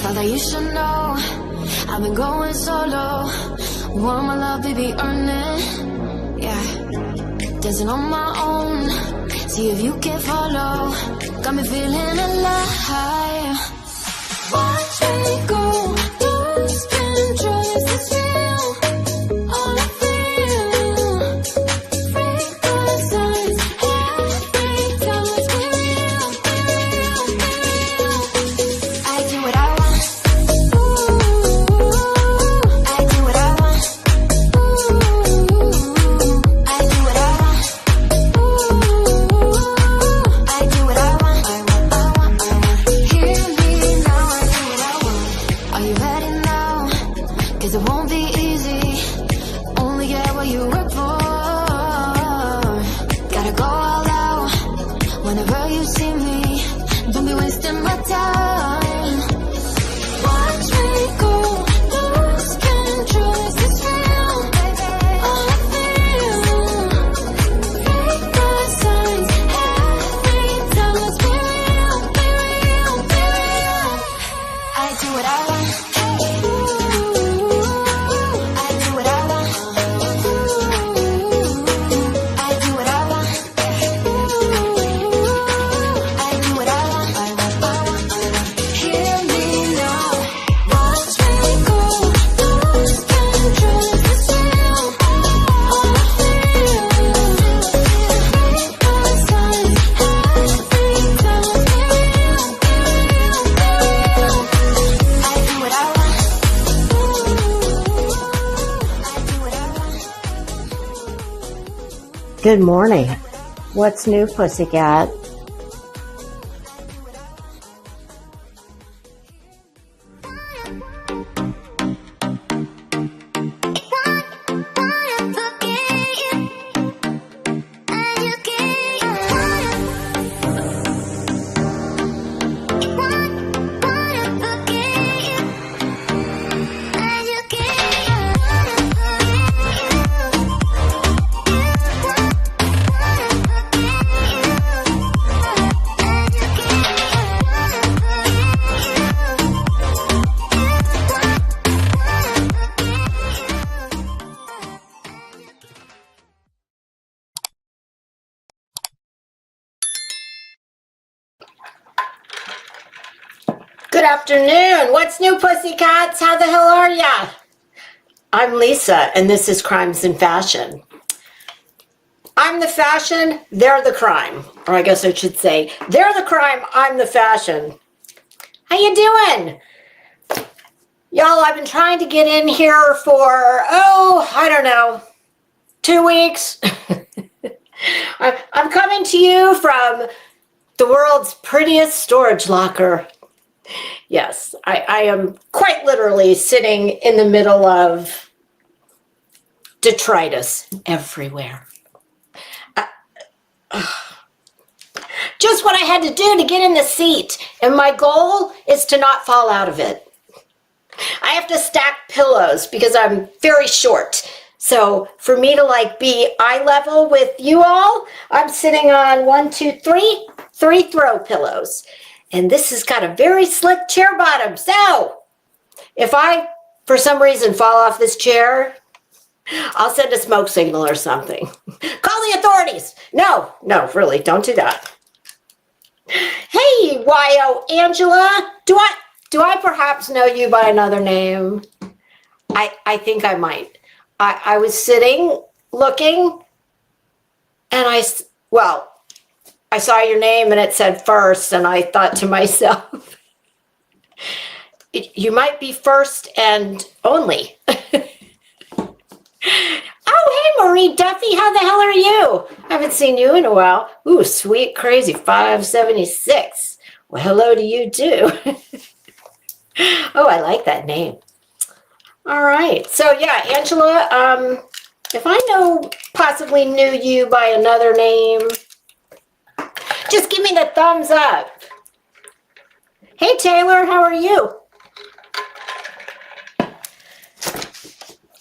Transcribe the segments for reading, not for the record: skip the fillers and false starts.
Thought that you should know I've been going solo. Want my love, baby, earn it. Yeah, dancing on my own. See if you can follow. Got me feeling alive. Watch me go, lose control. Is this real? All I feel. Break the signs. Every time it's be real, be real, be real. I do what I want. Ooh, I do what I want. Ooh, I do what I want. Ooh, I do what I want. I want. Hear me now, I do what I want. Are you ready now? 'Cause it won't be easy. Only get what you work for. Gotta go all out. Whenever you see me, don't be wasting my time. Watch me go, lose control. Is this real? All I feel. Break the signs. Every time let's be real, be real, be real. I do what I want. Ooh, I do what I want. Ooh, I do what I want. Ooh, I do what I want. I want. Hear me now. Watch me go, lose control. Is this real? All I feel. Break the signs. Every time let's be real, be real, be real. I do what I want. I do what I want. Good morning. What's new, pussycat? Good afternoon. What's new, pussycats? How the hell are ya? I'm Lisa, and this is Crimes and Fashion. I'm the fashion, they're the crime. Or I guess I should say, they're the crime, I'm the fashion. How you doing? Y'all, I've been trying to get in here for, I don't know, 2 weeks. I'm coming to you from the world's prettiest storage locker. Yes, I am quite literally sitting in the middle of detritus everywhere. Just what I had to do to get in the seat, and my goal is to not fall out of it. I have to stack pillows because I'm very short. So for me to be eye level with you all, I'm sitting on 3 throw pillows. And this has got a very slick chair bottom. So if I, for some reason, fall off this chair, I'll send a smoke signal or something. Call the authorities. No, really, don't do that. Hey, Y.O. Angela, do I perhaps know you by another name? I think I might. I was sitting, looking, and I saw your name and it said first, and I thought to myself, you might be first and only. Oh, hey, Marie Duffy, how the hell are you? I haven't seen you in a while. Ooh, sweet, crazy, 576. Well, hello to you, too. Oh, I like that name. All right. So, yeah, Angela, if I possibly knew you by another name, just give me the thumbs up. Hey, Taylor, how are you?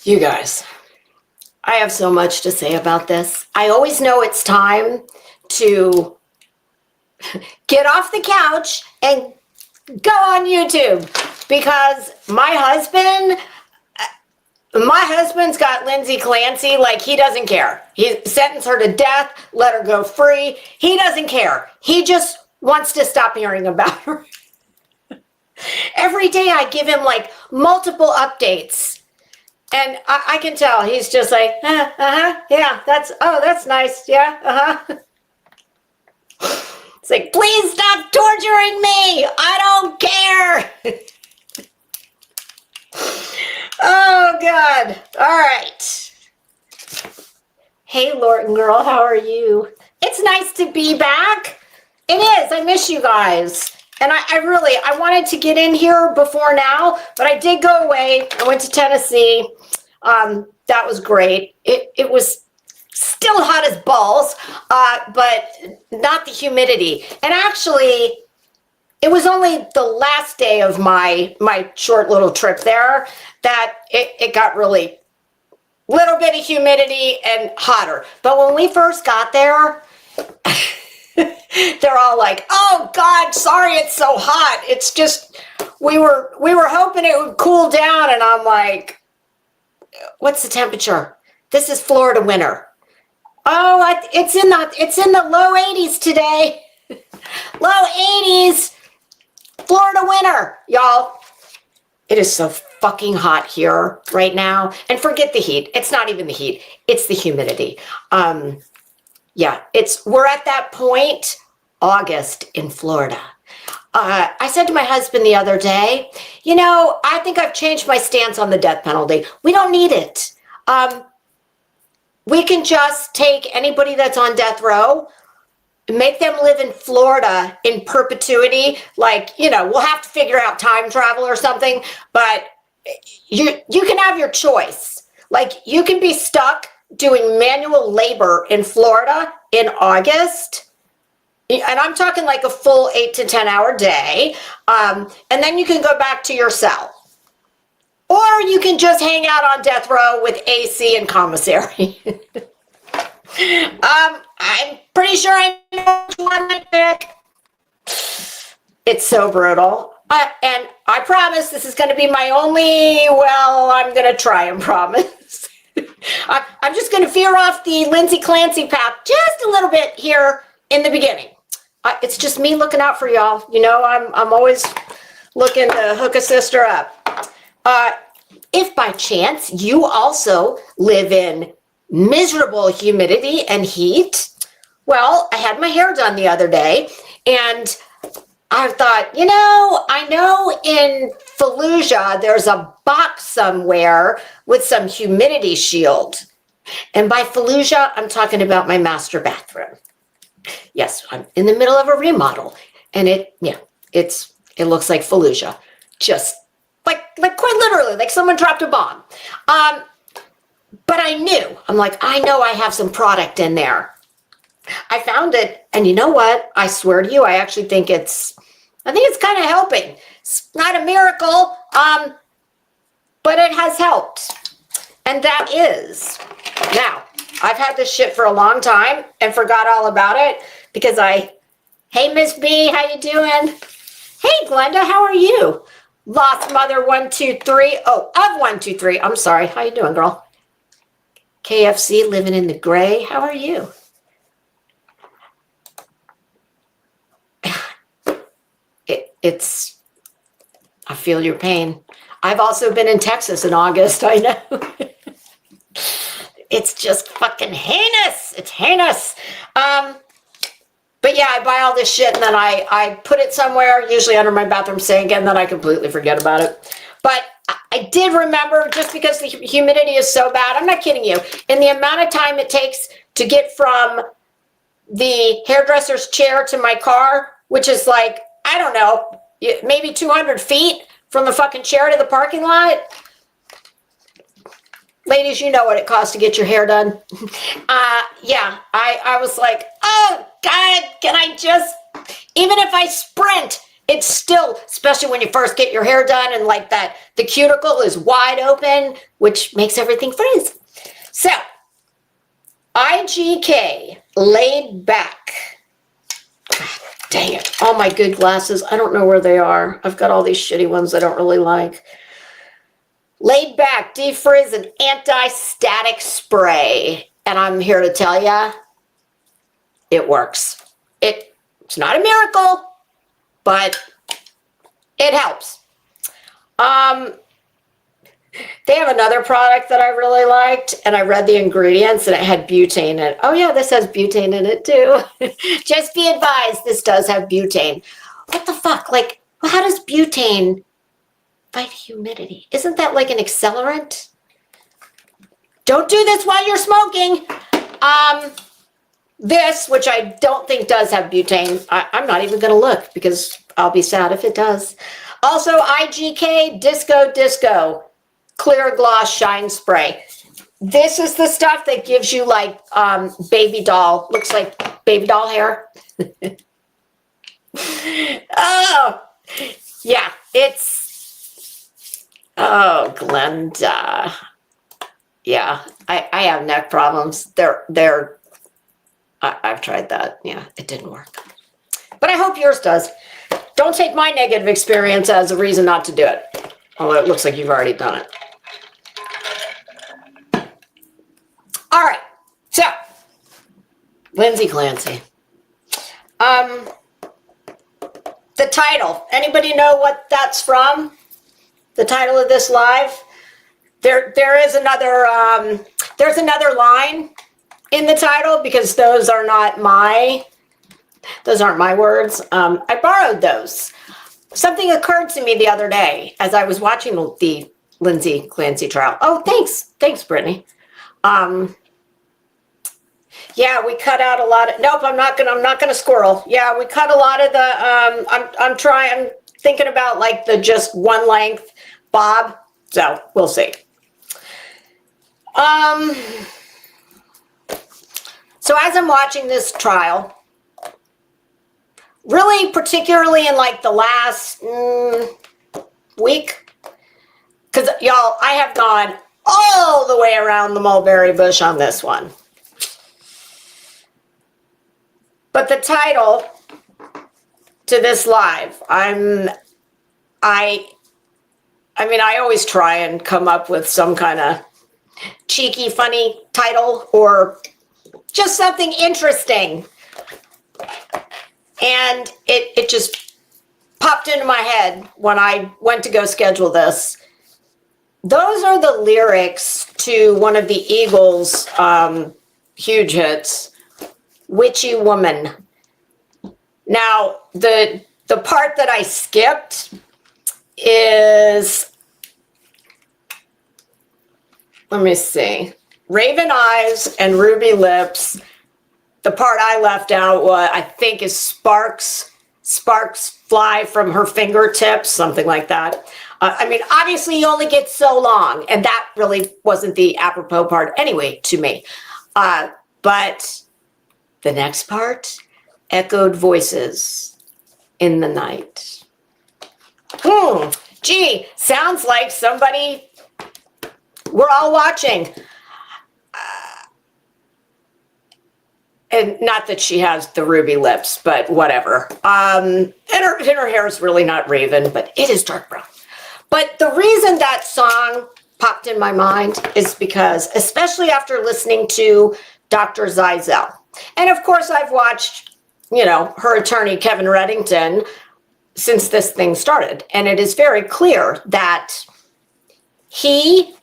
You guys, I have so much to say about this. I always know it's time to get off the couch and go on YouTube because my husband's got Lindsay Clancy, like he doesn't care. He sentenced her to death, let her go free. He doesn't care. He just wants to stop hearing about her. Every day I give him like multiple updates. And I can tell he's just like, yeah, that's nice. Yeah, It's like, please stop torturing me. I don't care. Oh, God. All right. Hey, Laurent girl, how are you? It's nice to be back. It is. I miss you guys. And I wanted to get in here before now, but I did go away. I went to Tennessee. That was great. It was still hot as balls, but not the humidity. And actually, it was only the last day of my short little trip there that it got really little bit of humidity and hotter. But when we first got there, they're all like, "Oh God, sorry, it's so hot." It's just we were hoping it would cool down, and I'm like, "What's the temperature? This is Florida winter." Oh, it's in the low 80s today. Low 80s. Florida winter, y'all. It is so fucking hot here right now. And forget the heat. It's not even the heat. It's the humidity. Yeah, we're at that point, August in Florida. I said to my husband the other day, I think I've changed my stance on the death penalty. We don't need it. We can just take anybody that's on death row, make them live in Florida in perpetuity. Like, we'll have to figure out time travel or something, but you can have your choice. Like, you can be stuck doing manual labor in Florida in August. And I'm talking like a full 8 to 10 hour day. And then you can go back to your cell. Or you can just hang out on death row with AC and commissary. I'm pretty sure I know which one I pick. It's so brutal. And I promise this is going to be my only, I'm going to try and promise. I'm just going to veer off the Lindsay Clancy path just a little bit here in the beginning. It's just me looking out for y'all. I'm always looking to hook a sister up. If by chance you also live in miserable humidity and heat, well, I had my hair done the other day, and I thought, I know in Fallujah there's a box somewhere with some humidity shield. And by Fallujah, I'm talking about my master bathroom. Yes, I'm in the middle of a remodel, and it looks like Fallujah. Just like quite literally, like someone dropped a bomb. But I know I have some product in there. I found it, and you know what? I swear to you, I think it's kind of helping. It's not a miracle, but it has helped. And that is, now, I've had this shit for a long time and forgot all about it because hey, Miss B, how you doing? Hey, Glenda, how are you? Lost Mother 123. Oh, of 123. I'm sorry. How you doing, girl? KFC living in the gray. How are you? I feel your pain. I've also been in Texas in August. I know. It's just fucking heinous. It's heinous. But yeah, I buy all this shit and then I put it somewhere, usually under my bathroom sink, and then I completely forget about it. But I did remember, just because the humidity is so bad, I'm not kidding you, in the amount of time it takes to get from the hairdresser's chair to my car, which is like, I don't know, maybe 200 feet from the fucking chair to the parking lot. Ladies, you know what it costs to get your hair done. Yeah, I was like, oh, God, can I just, even if I sprint, it's still, especially when you first get your hair done and like that, the cuticle is wide open, which makes everything freeze. So, IGK, laid back. Dang it. All my good glasses. I don't know where they are. I've got all these shitty ones I don't really like. Laid Back Defrizz and Anti-Static Spray. And I'm here to tell you, it works. It's not a miracle, but it helps. They have another product that I really liked, and I read the ingredients, and it had butane in it. Oh, yeah, this has butane in it, too. Just be advised, this does have butane. What the fuck? Like, how does butane fight humidity? Isn't that like an accelerant? Don't do this while you're smoking. This, which I don't think does have butane, I'm not even going to look because I'll be sad if it does. Also, IGK Disco Clear Gloss Shine Spray. This is the stuff that gives you like baby doll, looks like baby doll hair. Oh, yeah, oh, Glenda. Yeah, I have neck problems. I've tried that. Yeah, it didn't work. But I hope yours does. Don't take my negative experience as a reason not to do it. Although it looks like you've already done it. All right. So, Lindsay Clancy. The title. Anybody know what that's from? The title of this live? There is another there's another line in the title because those aren't my words. I borrowed those. Something occurred to me the other day as I was watching the Lindsay Clancy trial. Oh, thanks, Brittany. Yeah, we cut out a lot of. Nope, I'm not gonna squirrel. Yeah, we cut a lot of the. I'm thinking about like the just one length bob. So we'll see. So as I'm watching this trial, really particularly in like the last week, because y'all, I have gone all the way around the mulberry bush on this one. But the title to this live, I mean, I always try and come up with some kind of cheeky, funny title or just something interesting. And it just popped into my head when I went to go schedule this. Those are the lyrics to one of the Eagles' huge hits, Witchy Woman. Now, the part that I skipped is, let me see, Raven Eyes and Ruby Lips. The part I left out, I think, is Sparks fly from her fingertips, something like that. I mean, obviously, you only get so long, and that really wasn't the apropos part anyway to me. But the next part, Echoed Voices in the Night. Gee, sounds like somebody we're all watching. And not that she has the ruby lips, but whatever. And her hair is really not raven, but it is dark brown. But the reason that song popped in my mind is because, especially after listening to Dr. Zeisel, and of course I've watched, her attorney, Kevin Reddington, since this thing started. And it is very clear that he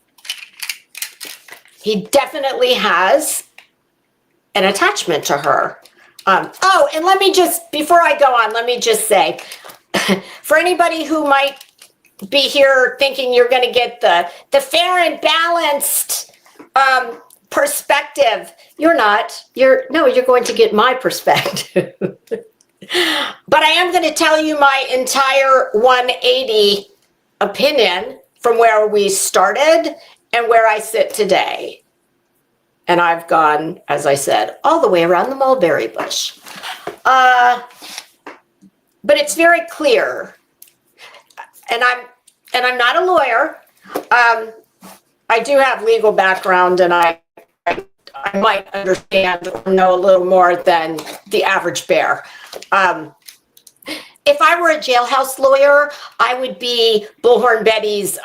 definitely has an attachment to her. Oh, and let me just, before I go on, let me just say, for anybody who might be here thinking you're going to get the fair and balanced perspective, you're not. You're going to get my perspective. But I am going to tell you my entire 180 opinion from where we started and where I sit today. And I've gone, as I said, all the way around the mulberry bush. But it's very clear, and I'm not a lawyer. I do have legal background, and I might understand or know a little more than the average bear. if I were a jailhouse lawyer, I would be Bullhorn Betty's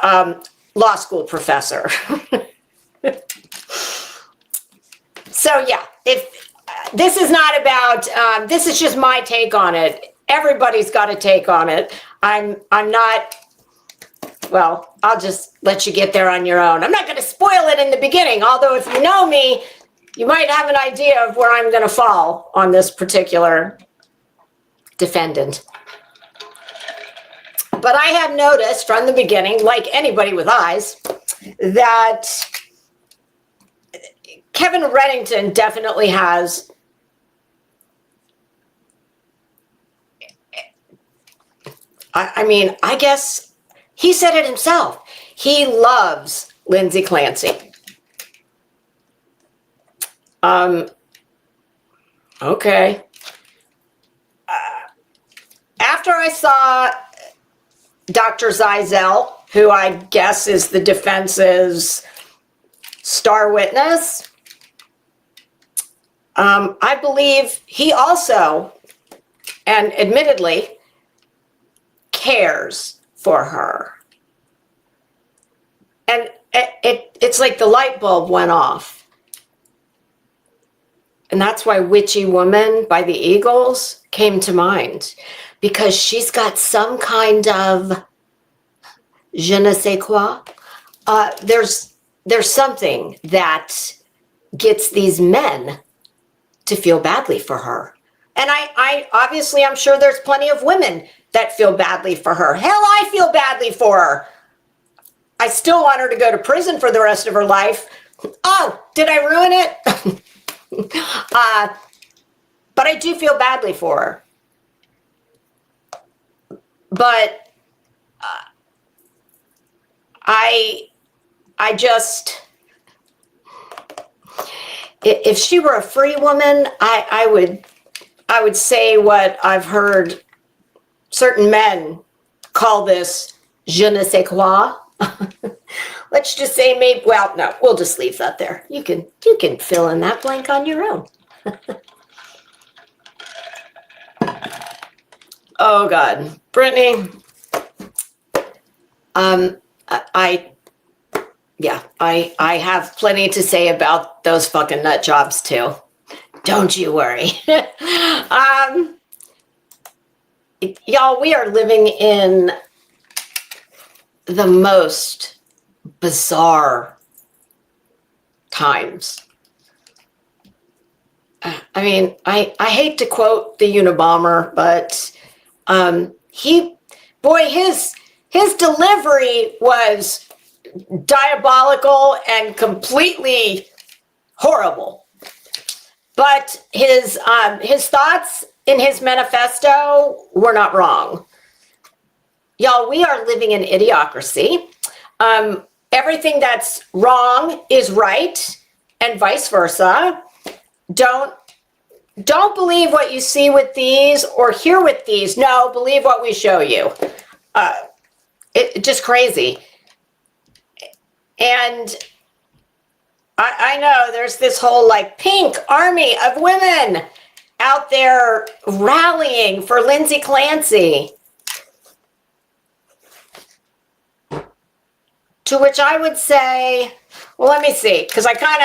law school professor. So yeah, if this is not about, this is just my take on it. Everybody's got a take on it. I'm not, well, I'll just let you get there on your own. I'm not going to spoil it in the beginning, although if you know me, you might have an idea of where I'm going to fall on this particular defendant. But I have noticed from the beginning, like anybody with eyes, that Kevin Reddington definitely has I mean, I guess he said it himself. He loves Lindsay Clancy. Okay. After I saw Dr. Zeisel, who I guess is the defense's star witness, I believe he also, and admittedly, cares for her. And it's like the light bulb went off. And that's why Witchy Woman by the Eagles came to mind. Because she's got some kind of je ne sais quoi. There's something that gets these men to feel badly for her. And I obviously, I'm sure there's plenty of women that feel badly for her. Hell, I feel badly for her. I still want her to go to prison for the rest of her life. Oh, did I ruin it? But I do feel badly for her. But I just, if she were a free woman, I would say what I've heard certain men call this je ne sais quoi. Let's just say maybe, well, no, we'll just leave that there. You can fill in that blank on your own. Oh God, Brittany. I have plenty to say about those fucking nut jobs too. Don't you worry. Y'all, we are living in the most bizarre times. I mean, I hate to quote the Unabomber, but his delivery was diabolical and completely horrible. But his thoughts in his manifesto were not wrong. Y'all, we are living in idiocracy. Everything that's wrong is right, and vice versa. Don't believe what you see with these or hear with these. No, believe what we show you. It's just crazy. And I know there's this whole like pink army of women out there rallying for Lindsay Clancy. To which I would say, well, let me see, because I kind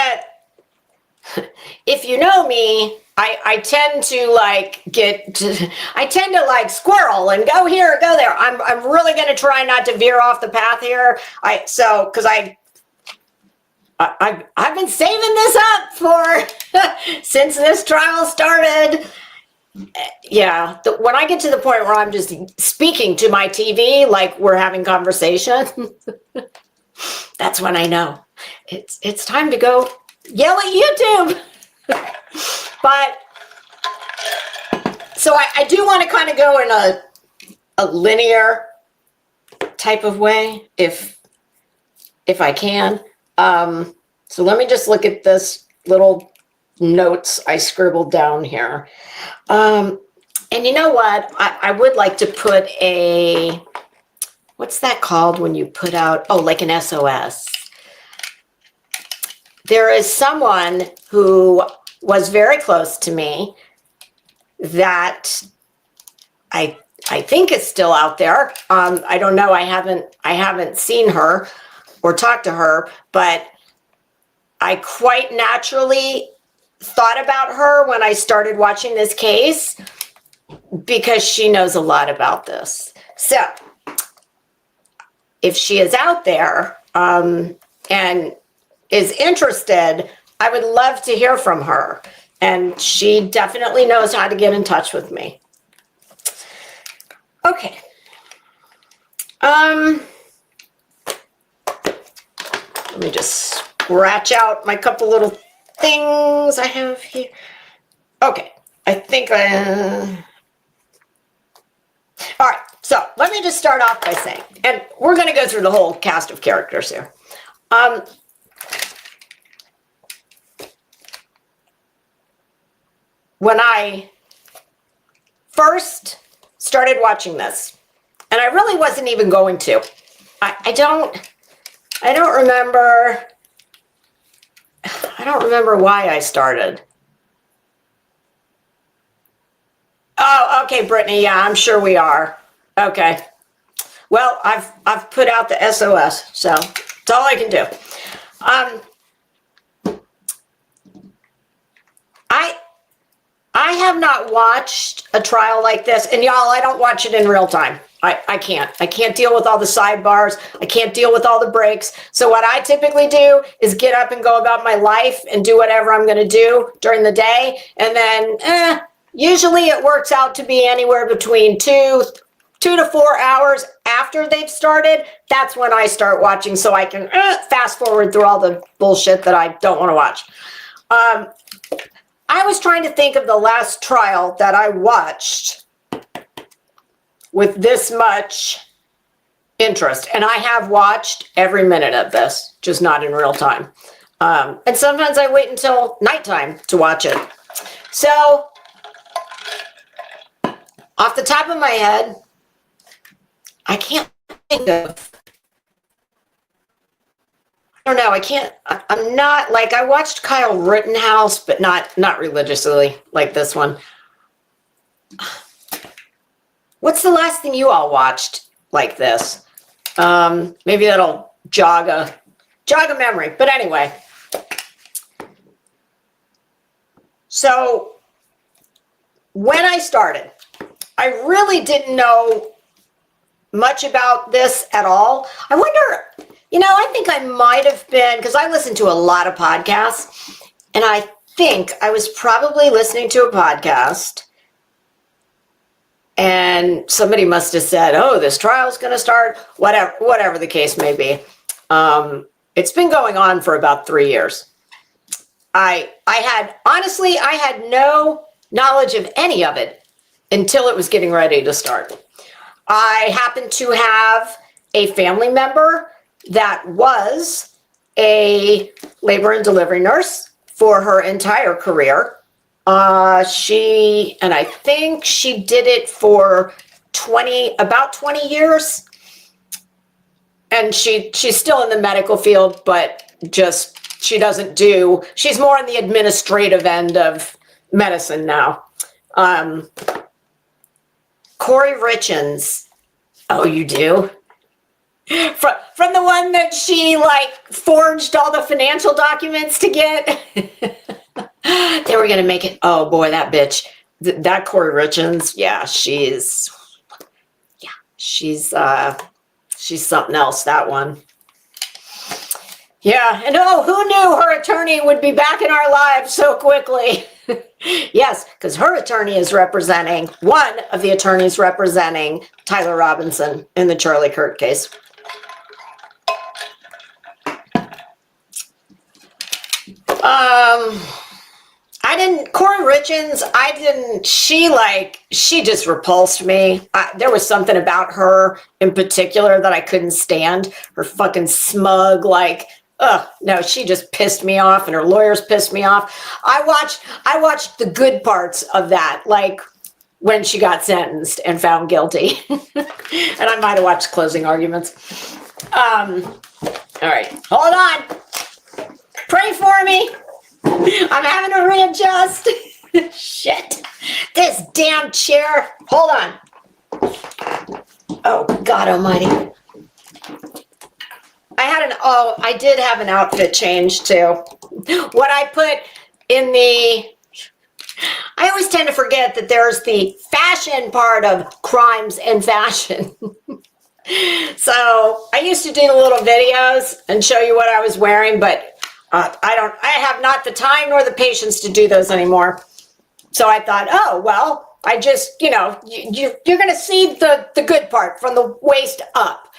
of, if you know me, I tend to like I tend to like squirrel and go here, go there. I'm really going to try not to veer off the path here. Because I've been saving this up for since this trial started. Yeah, when I get to the point where I'm just speaking to my TV like we're having conversation, that's when I know it's time to go yell at YouTube. But so I do want to kind of go in a linear type of way, if I can. So let me just look at this little notes I scribbled down here. And you know what? I would like to put a, what's that called when you put out, oh, like an SOS. There is someone who was very close to me that I I think is still out there. I don't know. I haven't seen her or talked to her, but I quite naturally thought about her when I started watching this case because she knows a lot about this. So if she is out there and is interested, I would love to hear from her. And she definitely knows how to get in touch with me. Okay. Let me just scratch out my couple little things I have here. Okay, I think all right, so let me just start off by saying, and we're going to go through the whole cast of characters here. When I first started watching this, and I really wasn't even going to, I don't remember why I started. Oh, okay, Brittany. Yeah, I'm sure we are. Okay. Well, I've put out the SOS, so that's all I can do. I have not watched a trial like this, and y'all, I don't watch it in real time. I can't deal with all the sidebars. I can't deal with all the breaks. So what I typically do is get up and go about my life and do whatever I'm going to do during the day. And then usually it works out to be anywhere between 2 to 4 hours after they've started. That's when I start watching so I can fast forward through all the bullshit that I don't want to watch. I was trying to think of the last trial that I watched with this much interest. And I have watched every minute of this, just not in real time. And sometimes I wait until nighttime to watch it. So, off the top of my head, I can't think of, I don't know, I'm not, like, I watched Kyle Rittenhouse, but not religiously like this one. What's the last thing you all watched like this? Maybe that'll jog a memory. But anyway, so when I started, I really didn't know much about this at all. I wonder, I think I might have been, because I listen to a lot of podcasts, and I think I was probably listening to a podcast, and somebody must have said, oh, this trial's going to start, whatever the case may be. It's been going on for about 3 years. I had no knowledge of any of it until it was getting ready to start. I happened to have a family member that was a labor and delivery nurse for her entire career. And I think she did it for about 20 years. And she's still in the medical field, but she's more on the administrative end of medicine now. Corey Richins. Oh, you do? From the one that she forged all the financial documents to get. They were going to make it. Oh boy, that bitch. That Corey Richins. Yeah, she's something else, that one. Yeah, and who knew her attorney would be back in our lives so quickly? Yes, because her attorney is one of the attorneys representing Tyler Robinson in the Charlie Kirk case. Corey Richins, she just repulsed me. There was something about her in particular that I couldn't stand. Her fucking smug, no, she just pissed me off, and her lawyers pissed me off. I watched the good parts of that, when she got sentenced and found guilty. And I might have watched closing arguments. All right, hold on. Pray for me. I'm having to readjust. Shit. This damn chair. Hold on. Oh, God almighty. I did have an outfit change too. What I put in I always tend to forget that there's the fashion part of crimes and fashion. So I used to do the little videos and show you what I was wearing, but I have not the time nor the patience to do those anymore. So I thought, oh, well, I just, you're going to see the good part from the waist up.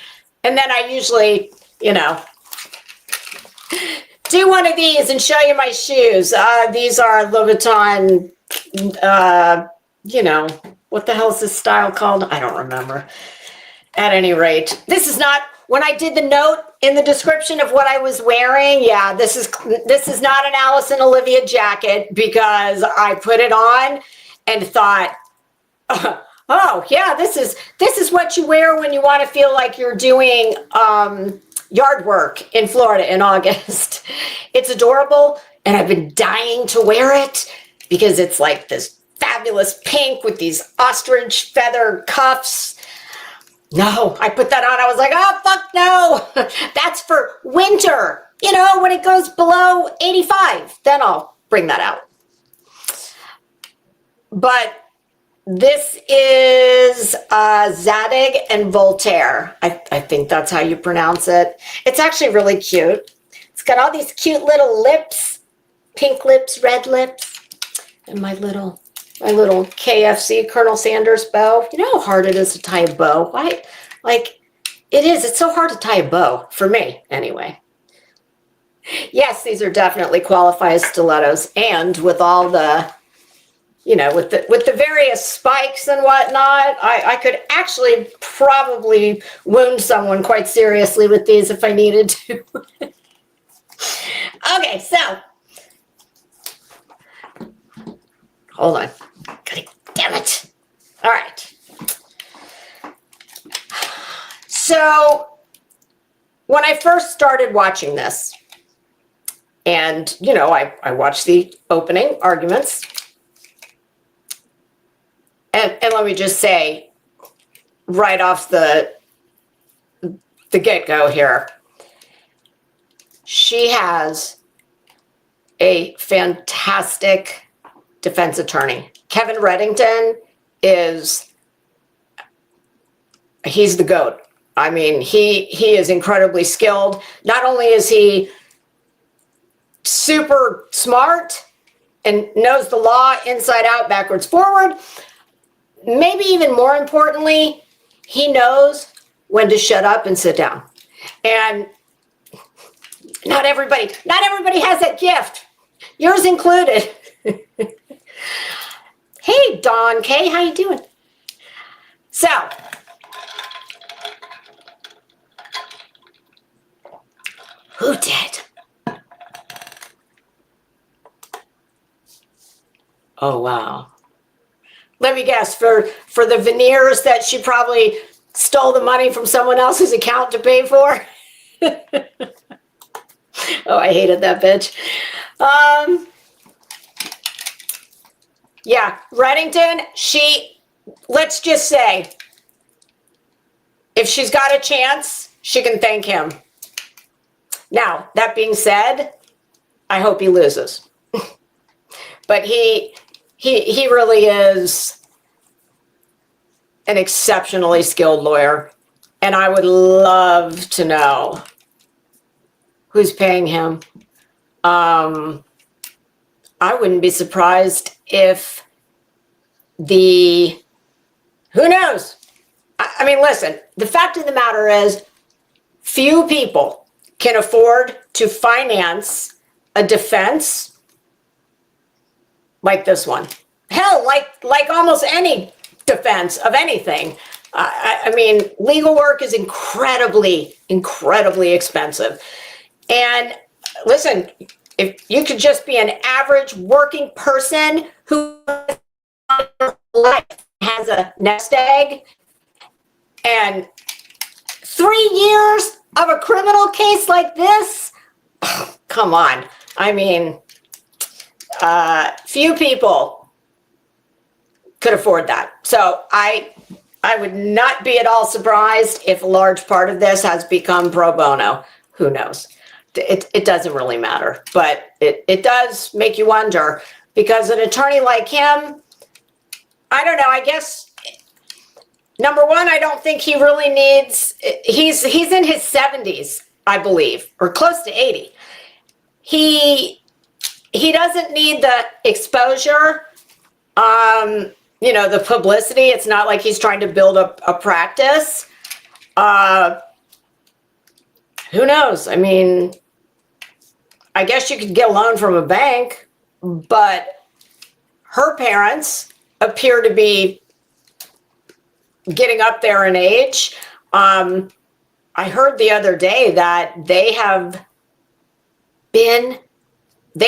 And then I usually, do one of these and show you my shoes. These are Louboutin, what the hell is this style called? I don't remember. At any rate, this is not, when I did the note in the description of what I was wearing, yeah, this is not an Alice and Olivia jacket, because I put it on and thought, oh yeah, this is what you wear when you want to feel like you're doing yard work in Florida in August. It's adorable, and I've been dying to wear it because it's like this fabulous pink with these ostrich feather cuffs. No, I put that on. I was like, oh, fuck no. That's for winter. When it goes below 85, then I'll bring that out. But this is Zadig and Voltaire. I think that's how you pronounce it. It's actually really cute. It's got all these cute little lips, pink lips, red lips, and my little KFC Colonel Sanders bow. You know how hard it is to tie a bow? It's so hard to tie a bow, for me, anyway. Yes, these are definitely qualify as stilettos, and with all the, with the various spikes and whatnot, I could actually probably wound someone quite seriously with these if I needed to. Okay, so, hold on. Damn it. All right. So when I first started watching this, and, I watched the opening arguments, and let me just say right off the get-go here, she has a fantastic defense attorney. Kevin Reddington he's the GOAT. I mean, he is incredibly skilled. Not only is he super smart and knows the law inside out, backwards, forward, maybe even more importantly, he knows when to shut up and sit down. And not everybody has that gift. Yours included. Hey, Dawn Kay, how you doing? So, who did? Oh, wow. Let me guess, for the veneers that she probably stole the money from someone else's account to pay for? Oh, I hated that bitch. Yeah, Reddington, let's just say, if she's got a chance, she can thank him. Now, that being said, I hope he loses. But he really is an exceptionally skilled lawyer. And I would love to know who's paying him. I wouldn't be surprised if who knows? I mean, listen, the fact of the matter is, few people can afford to finance a defense like this one. Hell, like almost any defense of anything. I mean, legal work is incredibly, incredibly expensive. And listen, if you could just be an average working person who has a nest egg, and 3 years of a criminal case like this, come on. I mean, few people could afford that. So I I would not be at all surprised if a large part of this has become pro bono. Who knows? It doesn't really matter, but it does make you wonder, because an attorney like him, I don't know, I guess, number one, I don't think he really needs, he's in his 70s, I believe, or close to 80. He doesn't need the exposure, the publicity. It's not like he's trying to build up a practice. Who knows? I mean, I guess you could get a loan from a bank, but her parents appear to be getting up there in age. I heard the other day that they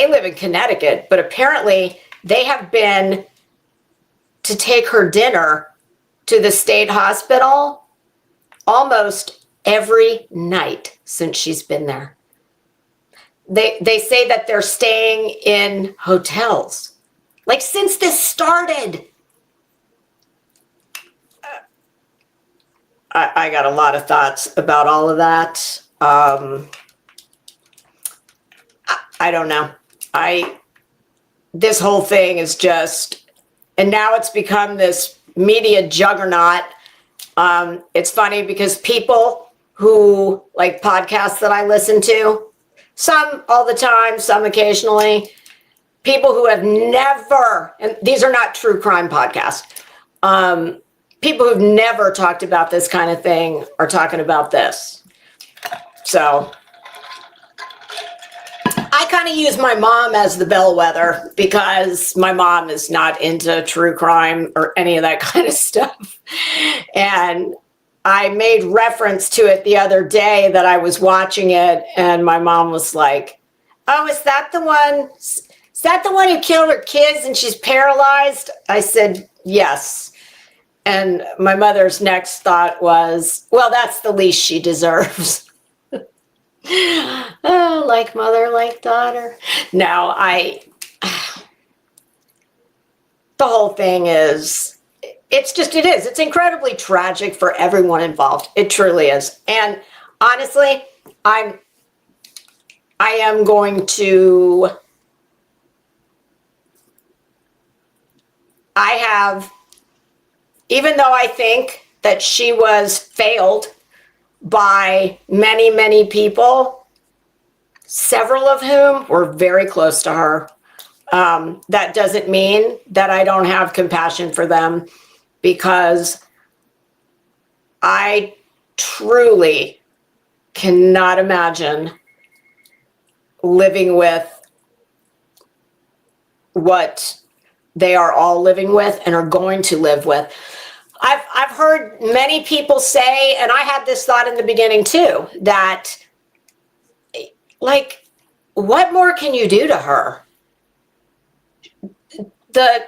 live in Connecticut, but apparently they have been to take her dinner to the state hospital almost every night since she's been there. They say that they're staying in hotels, like since this started. I got a lot of thoughts about all of that. I don't know. This whole thing is just, and now it's become this media juggernaut. It's funny because people who like podcasts that I listen to, some all the time, some occasionally, people who have never, and these are not true crime podcasts, people who've never talked about this kind of thing are talking about this. So I kind of use my mom as the bellwether, because my mom is not into true crime or any of that kind of stuff. And I made reference to it the other day that I was watching it, and my mom was like, "Oh, is that the one? Is that the one who killed her kids and she's paralyzed?" I said, "Yes." And my mother's next thought was, "Well, that's the least she deserves." Oh, like mother, like daughter. No, the whole thing is, it's incredibly tragic for everyone involved. It truly is. And honestly, I am going to, even though I think that she was failed by many, many people, several of whom were very close to her, that doesn't mean that I don't have compassion for them, because I truly cannot imagine living with what they are all living with and are going to live with. I've heard many people say, and I had this thought in the beginning too, that, like, what more can you do to her? The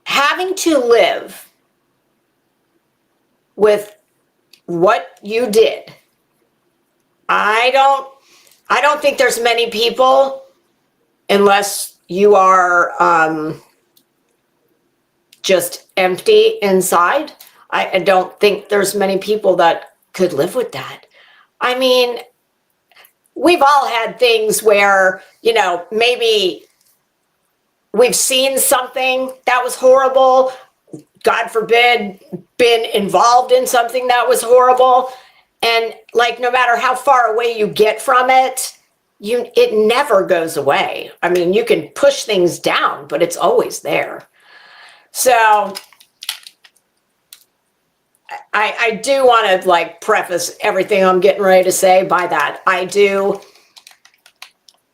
having to live with what you did. I don't think there's many people, unless you are just empty inside. I don't think there's many people that could live with that. I mean, we've all had things where, maybe we've seen something that was horrible, God forbid, been involved in something that was horrible. And like, no matter how far away you get from it, it never goes away. I mean, you can push things down, but it's always there. So I do want to like preface everything I'm getting ready to say by that. I do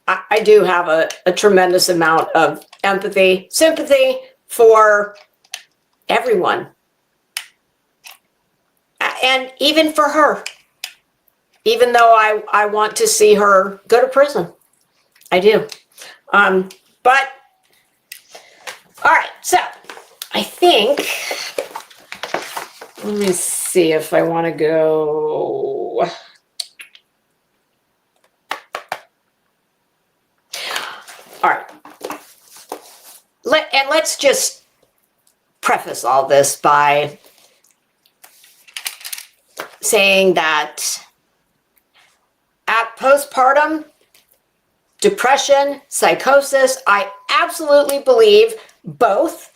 have a tremendous amount of empathy, sympathy for everyone. And even for her, even though I want to see her go to prison. I do. But, all right, so I think, let me see if I want to go. All right. Let's just preface all this by saying that at postpartum depression, psychosis, I absolutely believe both,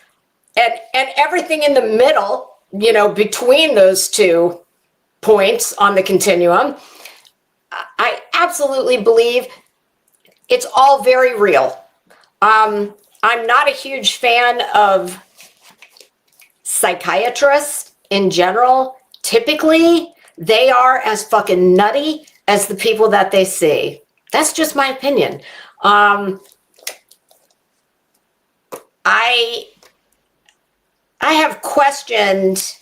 and everything in the middle, you know, between those 2 points on the continuum, I absolutely believe it's all very real. I'm not a huge fan of psychiatrists in general. Typically, they are as fucking nutty as the people that they see. That's just my opinion. I have questioned,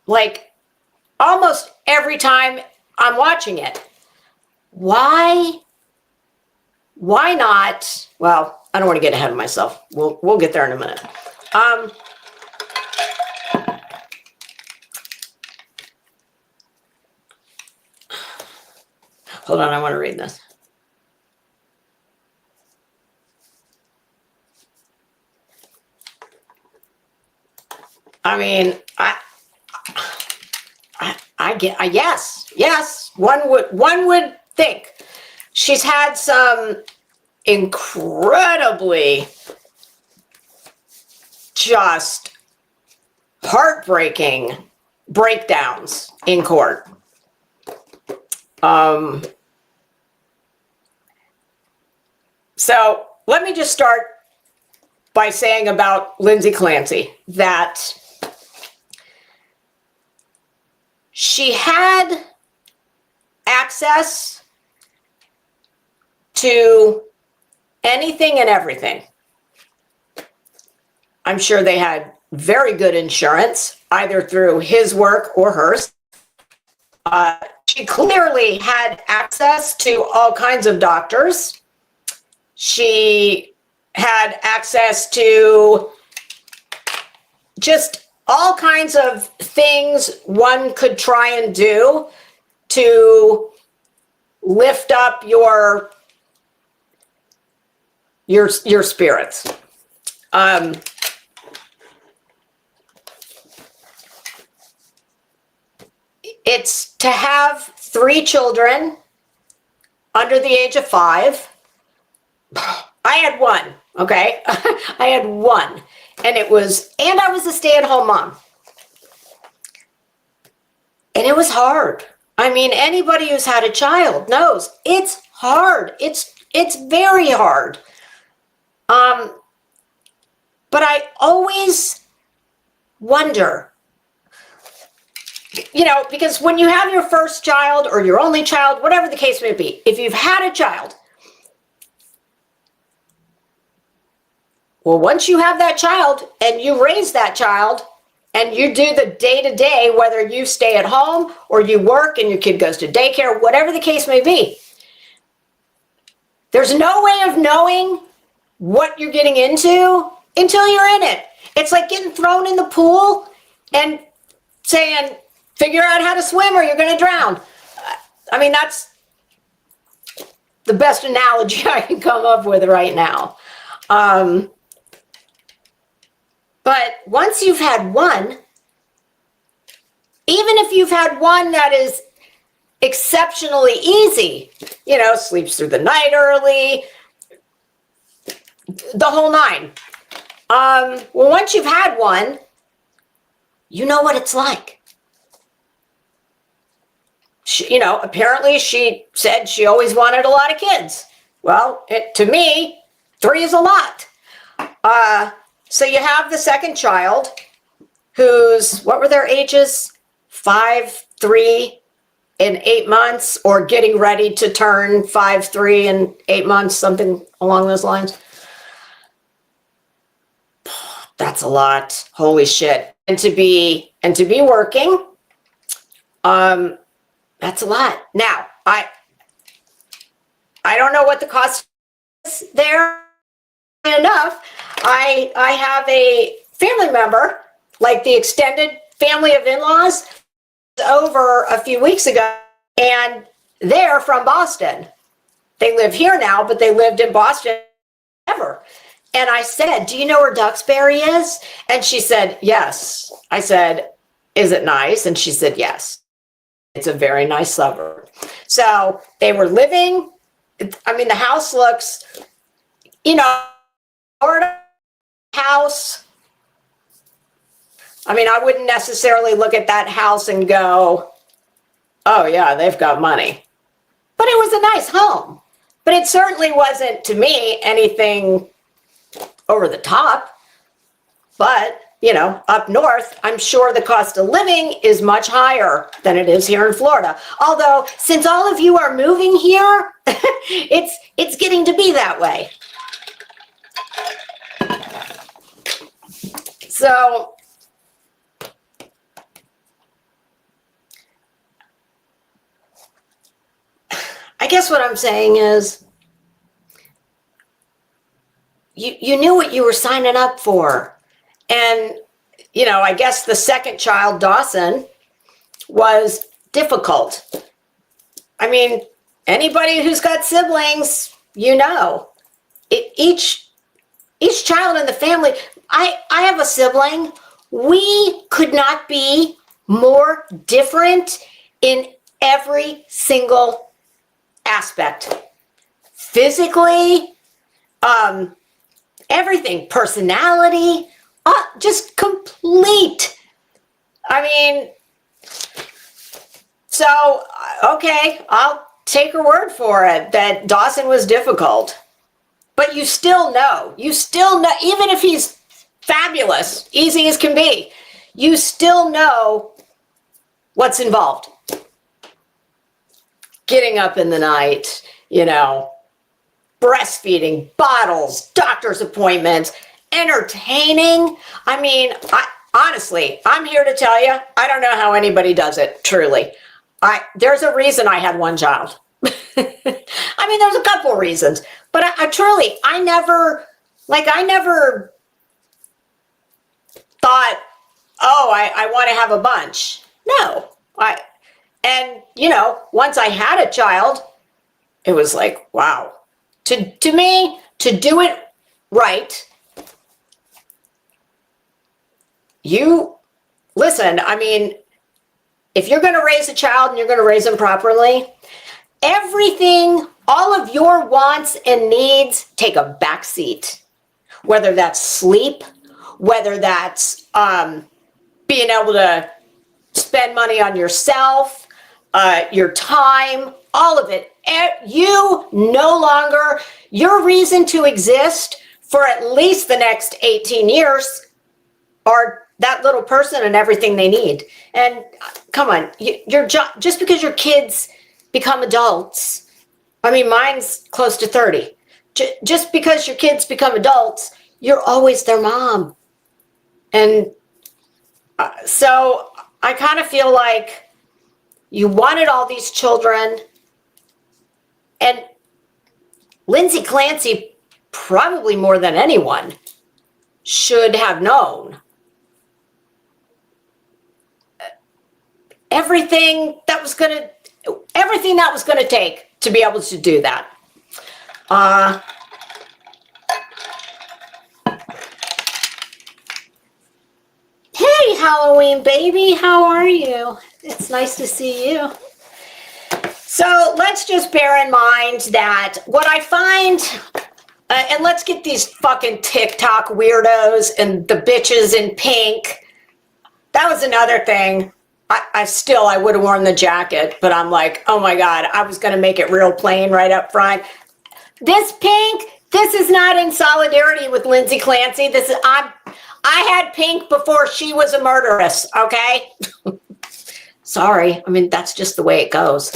like, almost every time I'm watching it. Why not? Well, I don't want to get ahead of myself. We'll get there in a minute. Hold on, I want to read this. I mean, I get, yes. One would think she's had some incredibly just heartbreaking breakdowns in court. So let me just start by saying about Lindsay Clancy that she had access to anything and everything. I'm sure they had very good insurance, either through his work or hers. She clearly had access to all kinds of doctors. She had access to just all kinds of things one could try and do to lift up your spirits. It's to have 3 children under the age of 5. I had 1, okay? I had 1. And I was a stay-at-home mom. And it was hard. I mean, anybody who's had a child knows it's hard. It's very hard. But I always wonder, you know, because when you have your first child or your only child, whatever the case may be, if you've had a child, well, once you have that child and you raise that child and you do the day-to-day, whether you stay at home or you work and your kid goes to daycare, whatever the case may be, there's no way of knowing what you're getting into until you're in it. It's like getting thrown in the pool and saying, figure out how to swim or you're going to drown. I mean, that's the best analogy I can come up with right now. But once you've had one, even if you've had one that is exceptionally easy, you know, sleeps through the night early, the whole 9. Well, once you've had one, you know what it's like. You know, apparently she said she always wanted a lot of kids. Well, to me, 3 is a lot. So you have the second child who's, what were their ages? 5, 3, and 8 months, or getting ready to turn 5, 3, and 8 months, something along those lines. That's a lot. Holy shit. And to be working, that's a lot. Now, I don't know what the cost is there. Enough, I have a family member, like the extended family of in-laws, over a few weeks ago, and they're from Boston. They live here now, but they lived in Boston forever. And I said, do you know where Duxbury is? And she said, yes. I said, is it nice? And she said, yes. It's a very nice suburb. So they were living, I mean, the house looks, you know, Florida house. I mean, I wouldn't necessarily look at that house and go, oh yeah, they've got money. But it was a nice home. But it certainly wasn't, to me, anything over the top. But, you know, up north, I'm sure the cost of living is much higher than it is here in Florida. Although, since all of you are moving here, it's getting to be that way. So, I guess what I'm saying is, you knew what you were signing up for. And, you know, I guess the second child, Dawson, was difficult. I mean, anybody who's got siblings, you know, each child in the family, I have a sibling. We could not be more different in every single aspect. Physically, everything, personality, just complete. I mean, so, okay, I'll take her word for it that Dawson was difficult. But you still know, even if he's fabulous, easy as can be, you still know what's involved. Getting up in the night, you know, breastfeeding, bottles, doctor's appointments, entertaining. I mean, honestly, I'm here to tell you, I don't know how anybody does it, truly. There's a reason I had one child. I mean, there's a couple reasons, but I never thought, oh, I want to have a bunch. No, and you know, once I had a child, it was like, wow. To me, to do it right, you listen, I mean, if you're going to raise a child and you're going to raise them properly, everything, all of your wants and needs take a back seat. Whether that's sleep, whether that's being able to spend money on yourself, your time, all of it. You no longer, your reason to exist for at least the next 18 years are that little person and everything they need. And come on, just because your kids become adults, I mean, mine's close to 30. Just because your kids become adults, you're always their mom. And so I kind of feel like you wanted all these children, and Lindsay Clancy, probably more than anyone, should have known everything that was going to take to be able to do that. Hey, Halloween baby, how are you? It's nice to see you. So let's just bear in mind that what I find, and let's get these fucking TikTok weirdos and the bitches in pink. That was another thing. I would have worn the jacket, but I'm like, oh my God, I was going to make it real plain right up front. This pink, this is not in solidarity with Lindsay Clancy. I had pink before she was a murderess, okay? Sorry, I mean, that's just the way it goes.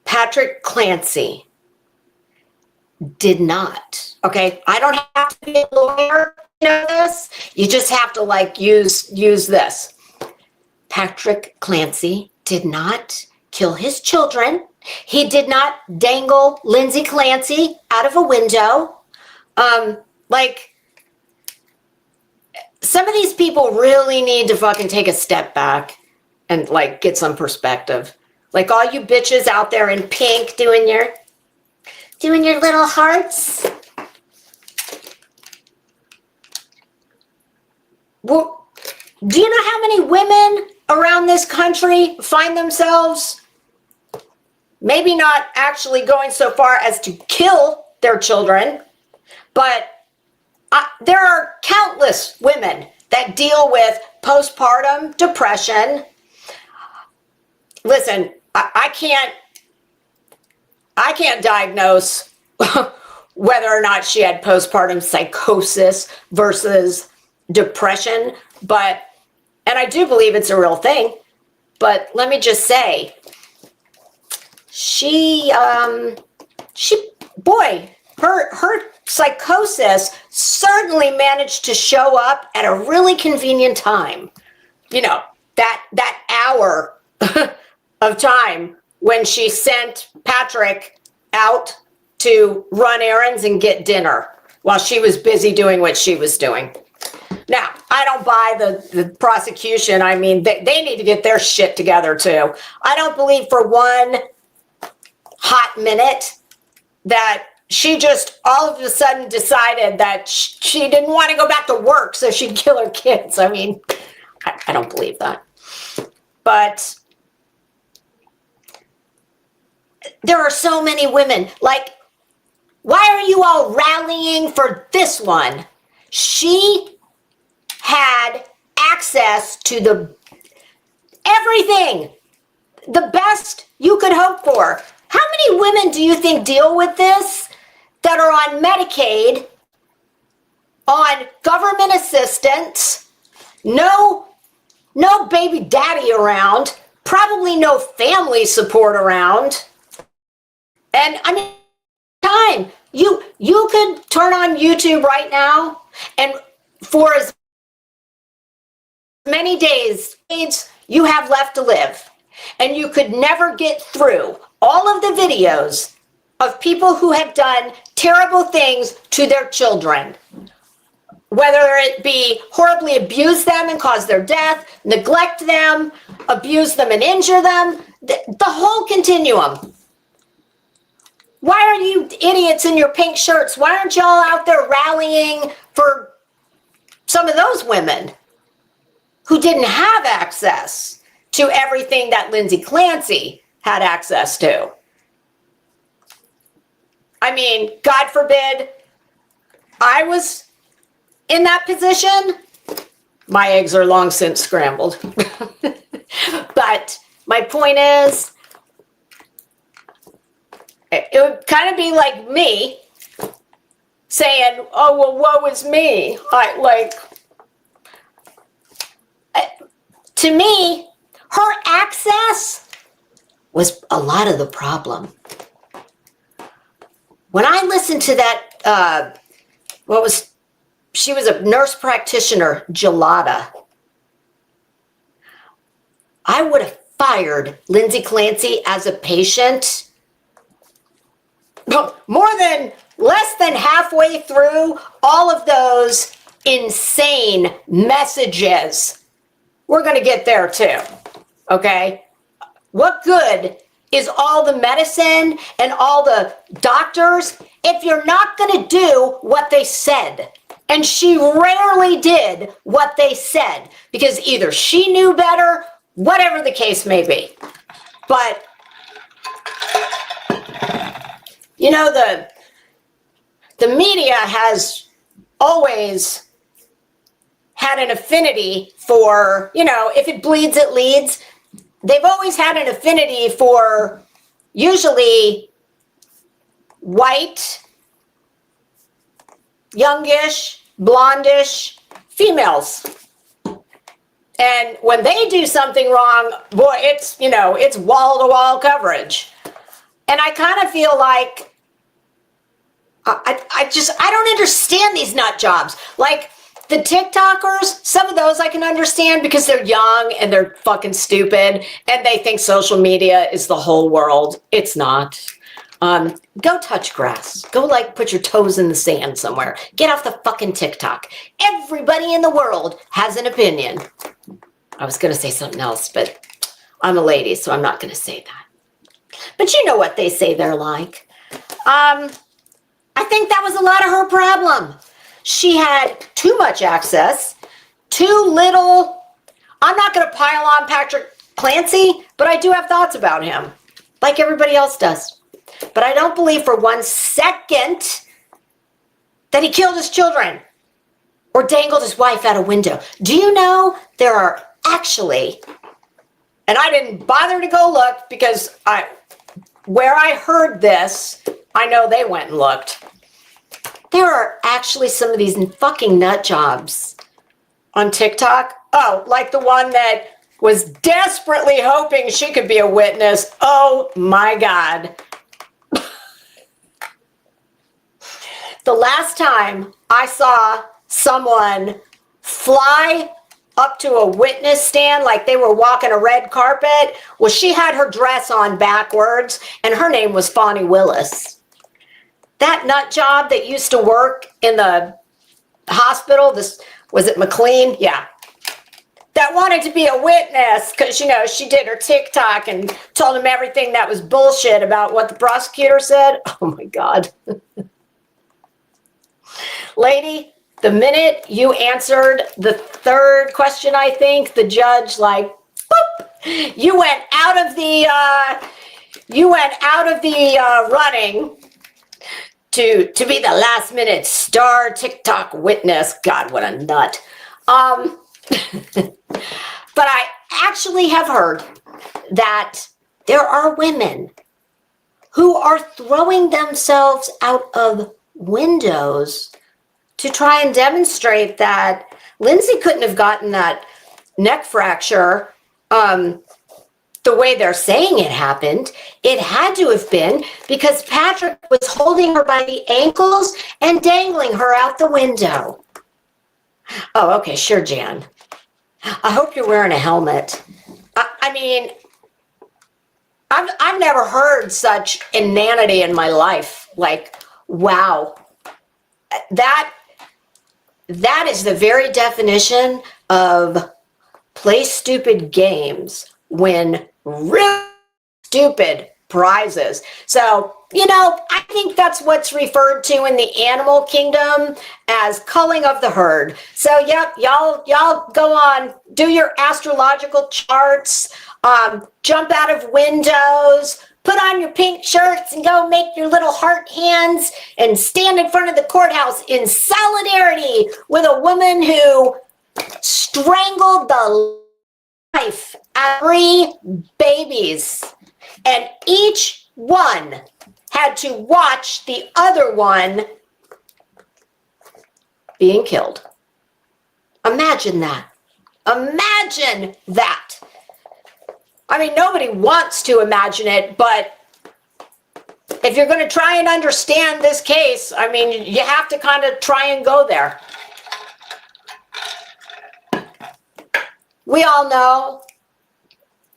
Patrick Clancy did not, okay? I don't have to be a lawyer to know this. You just have to like use this. Patrick Clancy did not kill his children. He did not dangle Lindsay Clancy out of a window. Like, some of these people really need to fucking take a step back and like get some perspective. Like all you bitches out there in pink doing your little hearts. Well, do you know how many women around this country find themselves maybe not actually going so far as to kill their children, but there are countless women that deal with postpartum depression. Listen, I can't diagnose whether or not she had postpartum psychosis versus depression, and I do believe it's a real thing, but let me just say, her psychosis certainly managed to show up at a really convenient time. You know, that hour of time when she sent Patrick out to run errands and get dinner while she was busy doing what she was doing. Now, I don't buy the prosecution. I mean, they need to get their shit together too. I don't believe for one hot minute that she just all of a sudden decided that she didn't want to go back to work, so she'd kill her kids. I mean, I don't believe that. But there are so many women. Like, why are you all rallying for this one? She had access to everything, the best you could hope for. How many women do you think deal with this that are on Medicaid, on government assistance, no baby daddy around, probably no family support around? And I mean, time. You could turn on YouTube right now, and for as many days you have left to live, and you could never get through all of the videos of people who have done terrible things to their children, whether it be horribly abuse them and cause their death, neglect them, abuse them and injure them, the whole continuum. Why are you idiots in your pink shirts? Why aren't y'all out there rallying for some of those women who didn't have access to everything that Lindsay Clancy had access to? I mean, God forbid I was in that position. My eggs are long since scrambled. But my point is, it would kind of be like me saying, oh, well, woe is me. To me, her access was a lot of the problem. When I listened to that, she was a nurse practitioner, Gelada, I would have fired Lindsay Clancy as a patient less than halfway through all of those insane messages. We're going to get there too, okay? What good is all the medicine and all the doctors if you're not going to do what they said? And she rarely did what they said because either she knew better, whatever the case may be. But, you know, the media has always had an affinity for, you know, if it bleeds, it leads. They've always had an affinity for usually white, youngish, blondish females. And when they do something wrong, boy, it's, you know, it's wall-to-wall coverage. And I kind of feel like I don't understand these nut jobs. Like the TikTokers, some of those I can understand because they're young and they're fucking stupid and they think social media is the whole world. It's not. Go touch grass. Go put your toes in the sand somewhere. Get off the fucking TikTok. Everybody in the world has an opinion. I was going to say something else, but I'm a lady, so I'm not going to say that. But you know what they say they're like. I think that was a lot of her problem. She had too much access, too little. I'm not going to pile on Patrick Clancy, but I do have thoughts about him, like everybody else does. But I don't believe for 1 second that he killed his children or dangled his wife out a window. Do you know there are actually, and I didn't bother to go look because where I heard this, I know they went and looked. There are actually some of these fucking nut jobs on TikTok. Oh, like the one that was desperately hoping she could be a witness. Oh my God. The last time I saw someone fly up to a witness stand like they were walking a red carpet, well, she had her dress on backwards, and her name was Fonnie Willis. That nut job that used to work in the hospital, was it McLean? Yeah. That wanted to be a witness because, she did her TikTok and told him everything that was bullshit about what the prosecutor said. Oh, my God. Lady, the minute you answered the third question, I think, the judge, like, boop, you went out of the running to be the last minute star TikTok witness. God, what a nut. But I actually have heard that there are women who are throwing themselves out of windows to try and demonstrate that Lindsay couldn't have gotten that neck fracture the way they're saying it happened. It had to have been because Patrick was holding her by the ankles and dangling her out the window. Oh, okay, sure, Jan. I hope you're wearing a helmet. I mean, I've never heard such inanity in my life. Like, wow. That is the very definition of play stupid games win really stupid prizes. So, I think that's what's referred to in the animal kingdom as culling of the herd. So, yep, y'all go on, do your astrological charts, jump out of windows, put on your pink shirts and go make your little heart hands and stand in front of the courthouse in solidarity with a woman who strangled the life out of 3 babies. And each one had to watch the other one being killed. Imagine that. Imagine that. I mean, nobody wants to imagine it, but if you're going to try and understand this case, I mean, you have to kind of try and go there. We all know,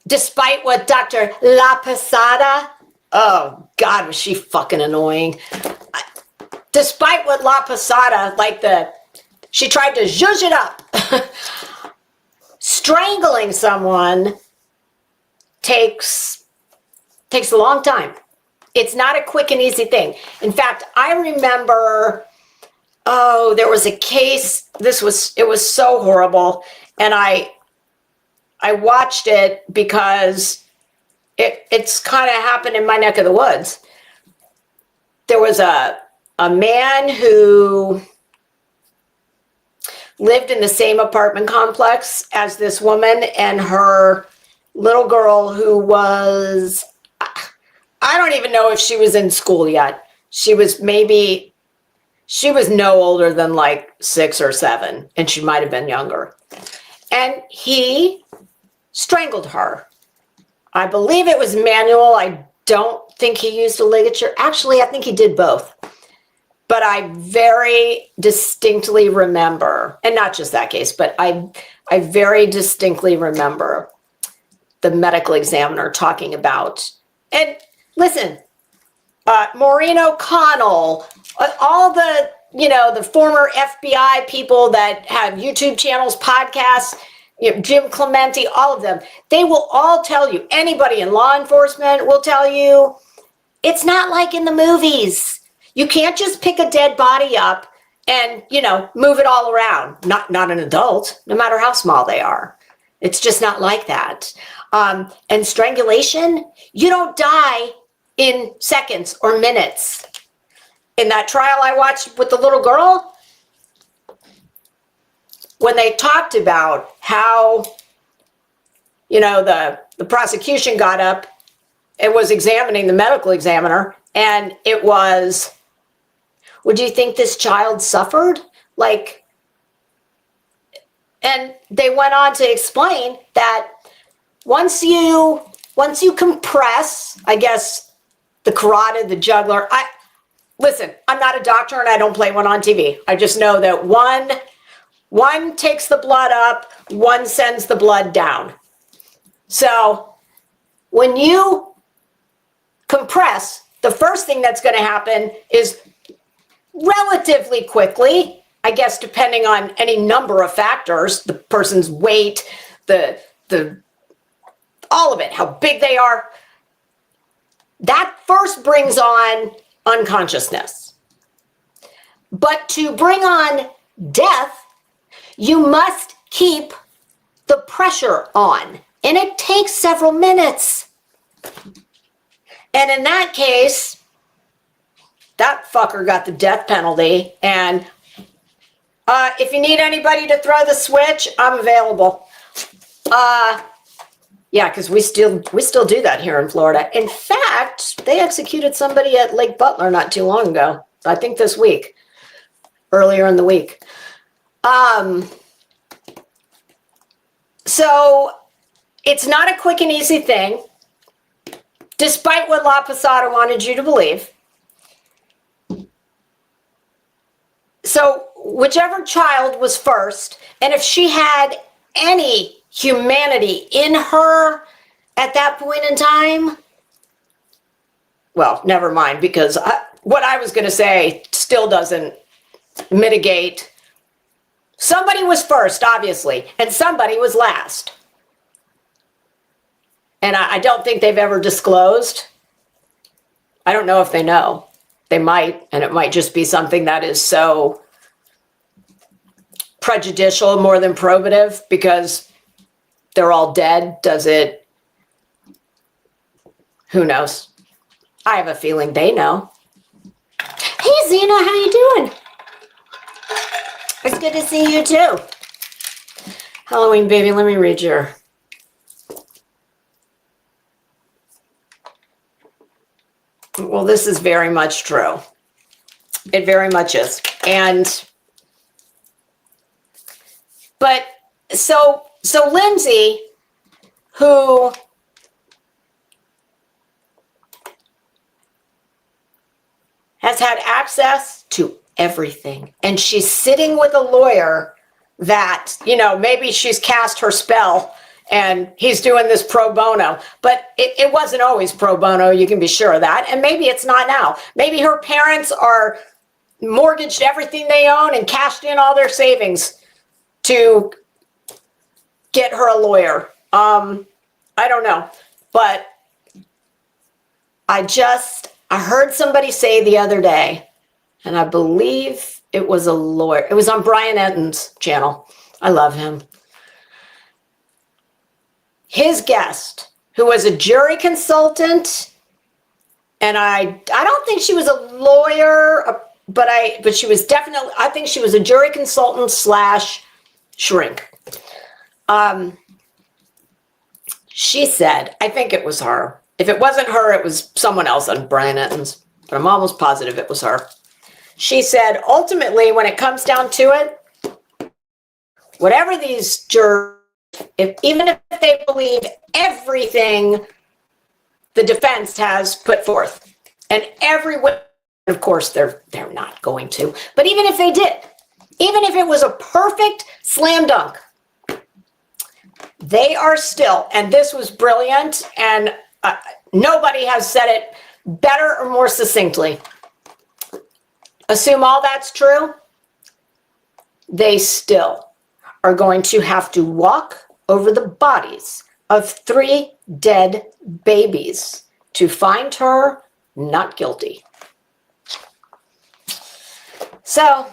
despite what Dr. La Posada, oh God, was she fucking annoying. Despite what La Posada, she tried to zhuzh it up. Strangling someone takes a long time. It's not a quick and easy thing. In fact, I remember, there was a case, it was so horrible, and I watched it because it's kind of happened in my neck of the woods. There was a man who lived in the same apartment complex as this woman and her little girl who was, I don't even know if she was in school yet. She was no older than like 6 or 7, and she might have been younger. And he strangled her. I believe it was manual. I don't think he used a ligature. Actually, I think he did both. But I very distinctly remember, and not just that case, but I very distinctly remember the medical examiner talking about, and listen, Maureen O'Connell, all the, the former FBI people that have YouTube channels, podcasts, Jim Clemente, all of them, they will all tell you, anybody in law enforcement will tell you, it's not like in the movies. You can't just pick a dead body up and, move it all around. Not an adult, no matter how small they are. It's just not like that. And strangulation, you don't die in seconds or minutes. In that trial I watched with the little girl, when they talked about how, the prosecution got up and was examining the medical examiner, and it was, would you think this child suffered? And they went on to explain that once you compress, I guess, the carotid, the jugular, listen, I'm not a doctor and I don't play one on TV. I just know that one takes the blood up, one sends the blood down. So when you compress, the first thing that's going to happen is relatively quickly, I guess, depending on any number of factors, the person's weight, the all of it, how big they are, that first brings on unconsciousness. But to bring on death, you must keep the pressure on, and it takes several minutes. And in that case, that fucker got the death penalty. And if you need anybody to throw the switch, I'm available. Yeah, because we still do that here in Florida. In fact, they executed somebody at Lake Butler not too long ago. I think this week, earlier in the week. So it's not a quick and easy thing, despite what La Posada wanted you to believe. So whichever child was first, and if she had any humanity in her at that point in time, well, never mind, because what I was going to say still doesn't mitigate. Somebody was first, obviously, and somebody was last. And I don't think they've ever disclosed. I don't know if they know. They might, and it might just be something that is so prejudicial more than probative because they're all dead. Does it? Who knows? I have a feeling they know. Hey, Zena, how you doing? It's good to see you too. Halloween, baby, let me read your... Well, this is very much true. It very much is. But so Lindsay, who has had access to everything, and she's sitting with a lawyer that, maybe she's cast her spell and he's doing this pro bono, but it wasn't always pro bono, you can be sure of that. And maybe it's not now. Maybe her parents are mortgaged everything they own and cashed in all their savings to get her a lawyer. I don't know, but I heard somebody say the other day, and I believe it was a lawyer. It was on Brian Enton's channel. I love him. His guest, who was a jury consultant, and I don't think she was a lawyer, but she was definitely, I think she was a jury consultant / shrink. She said, I think it was her. If it wasn't her, it was someone else on Brian Enton's, but I'm almost positive it was her. She said, ultimately, when it comes down to it, whatever these jurors, even if they believe everything the defense has put forth, and of course they're not going to, but even if they did, even if it was a perfect slam dunk, they are still, and this was brilliant, and nobody has said it better or more succinctly. Assume all that's true, they still are going to have to walk over the bodies of 3 dead babies to find her not guilty. So,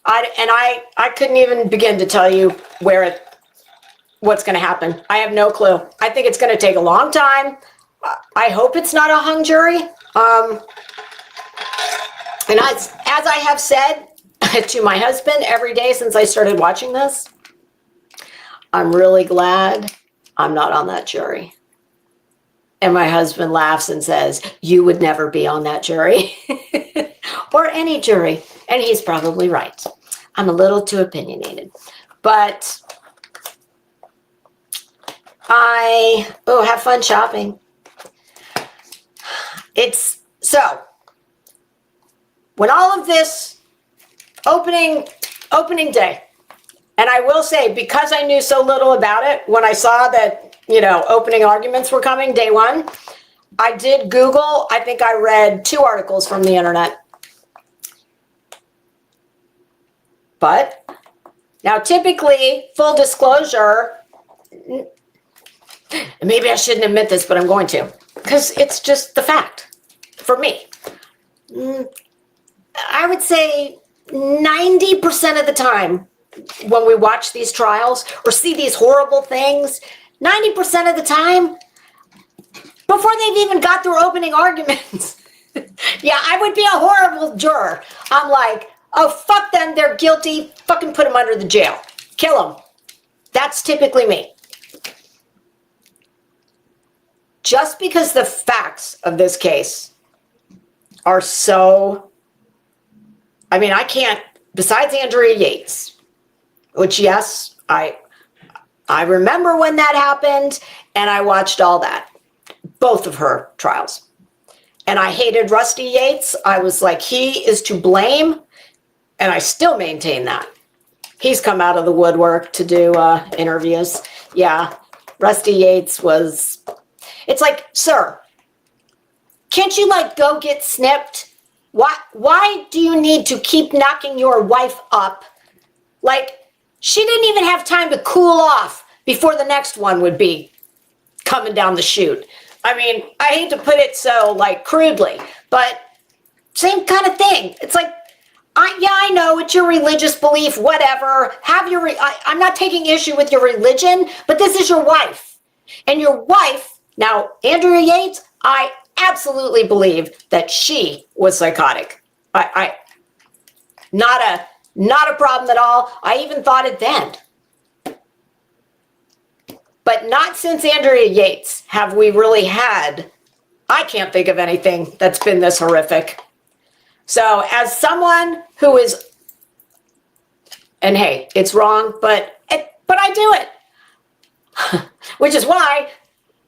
I couldn't even begin to tell you what's going to happen. I have no clue. I think it's going to take a long time. I hope it's not a hung jury. And as I have said to my husband every day since I started watching this, I'm really glad I'm not on that jury. And my husband laughs and says, you would never be on that jury or any jury. And he's probably right. I'm a little too opinionated, but have fun shopping. So when all of this opening day, and I will say, because I knew so little about it, when I saw that, opening arguments were coming day one, I did Google. I think I read 2 articles from the internet. But now typically, full disclosure, maybe I shouldn't admit this, but I'm going to, because it's just the fact for me. I would say 90% of the time when we watch these trials or see these horrible things, 90% of the time, before they've even got through opening arguments, yeah, I would be a horrible juror. I'm like, oh, fuck them, they're guilty, fucking put them under the jail. Kill them. That's typically me. Just because the facts of this case are so, I can't, besides Andrea Yates, which, yes, I remember when that happened, and I watched all that, both of her trials. And I hated Rusty Yates. I was like, he is to blame, and I still maintain that. He's come out of the woodwork to do interviews. Yeah, Rusty Yates was, it's like, sir, can't you go get snipped? Why do you need to keep knocking your wife up? She didn't even have time to cool off before the next one would be coming down the chute. I hate to put it so crudely, but same kind of thing. It's like, I know it's your religious belief, whatever. I'm not taking issue with your religion, but this is your wife. And your wife, now, Andrea Yates, I absolutely believe that she was psychotic. Not a problem at all. I even thought it then. But not since Andrea Yates have we really had, I can't think of anything that's been this horrific. So as someone who is, and hey, it's wrong, but I do it. Which is why,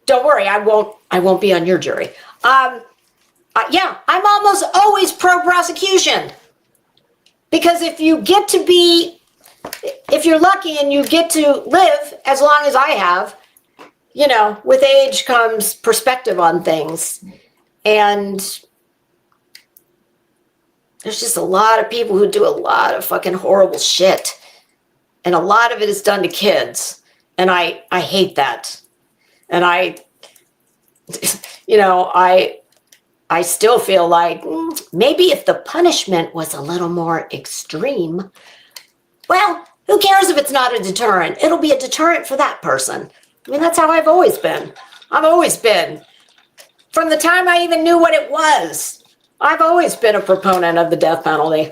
don't worry, I won't be on your jury. Yeah, I'm almost always pro-prosecution. Because if you're lucky and you get to live as long as I have, with age comes perspective on things. And there's just a lot of people who do a lot of fucking horrible shit. And a lot of it is done to kids. And I hate that. And I still feel like maybe if the punishment was a little more extreme, well, who cares if it's not a deterrent? It'll be a deterrent for that person. That's how I've always been. I've always been. From the time I even knew what it was, I've always been a proponent of the death penalty.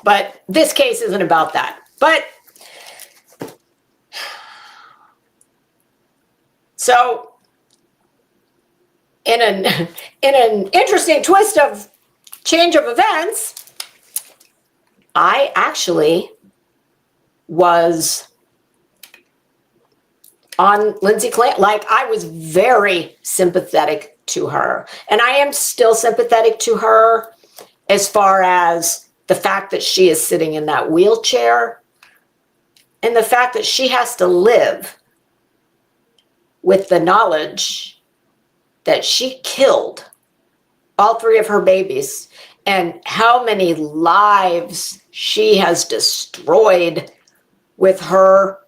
But this case isn't about that. But so in an interesting twist of change of events, I actually was on Lindsay Clanton. I was very sympathetic to her. And I am still sympathetic to her as far as the fact that she is sitting in that wheelchair and the fact that she has to live with the knowledge that she killed all 3 of her babies and how many lives she has destroyed with her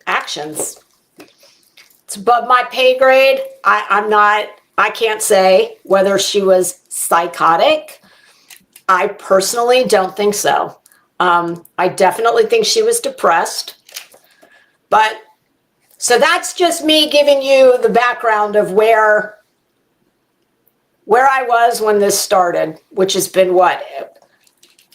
actions. It's above my pay grade. I can't say whether she was psychotic. I personally don't think so. I definitely think she was depressed. But, so that's just me giving you the background of where I was when this started, which has been what?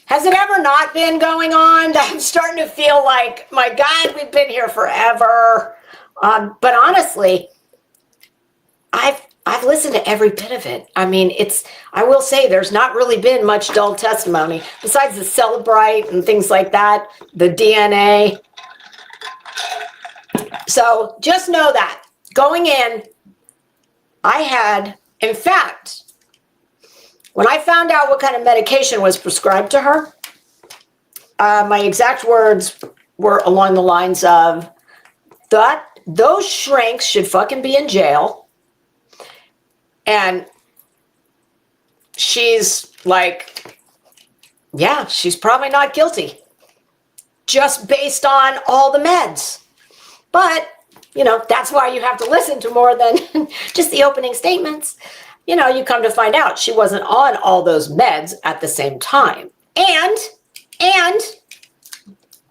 Has it ever not been going on? I'm starting to feel like, my God, we've been here forever. But honestly, I've listened to every bit of it. I mean, I will say there's not really been much dull testimony besides the Celebrite and things like that, the DNA. So just know that going in, I had, in fact, when I found out what kind of medication was prescribed to her, my exact words were along the lines of, those shrinks should fucking be in jail. And she's like, yeah, she's probably not guilty just based on all the meds. But, you know, that's why you have to listen to more than just the opening statements. You know, you come to find out she wasn't on all those meds at the same time. And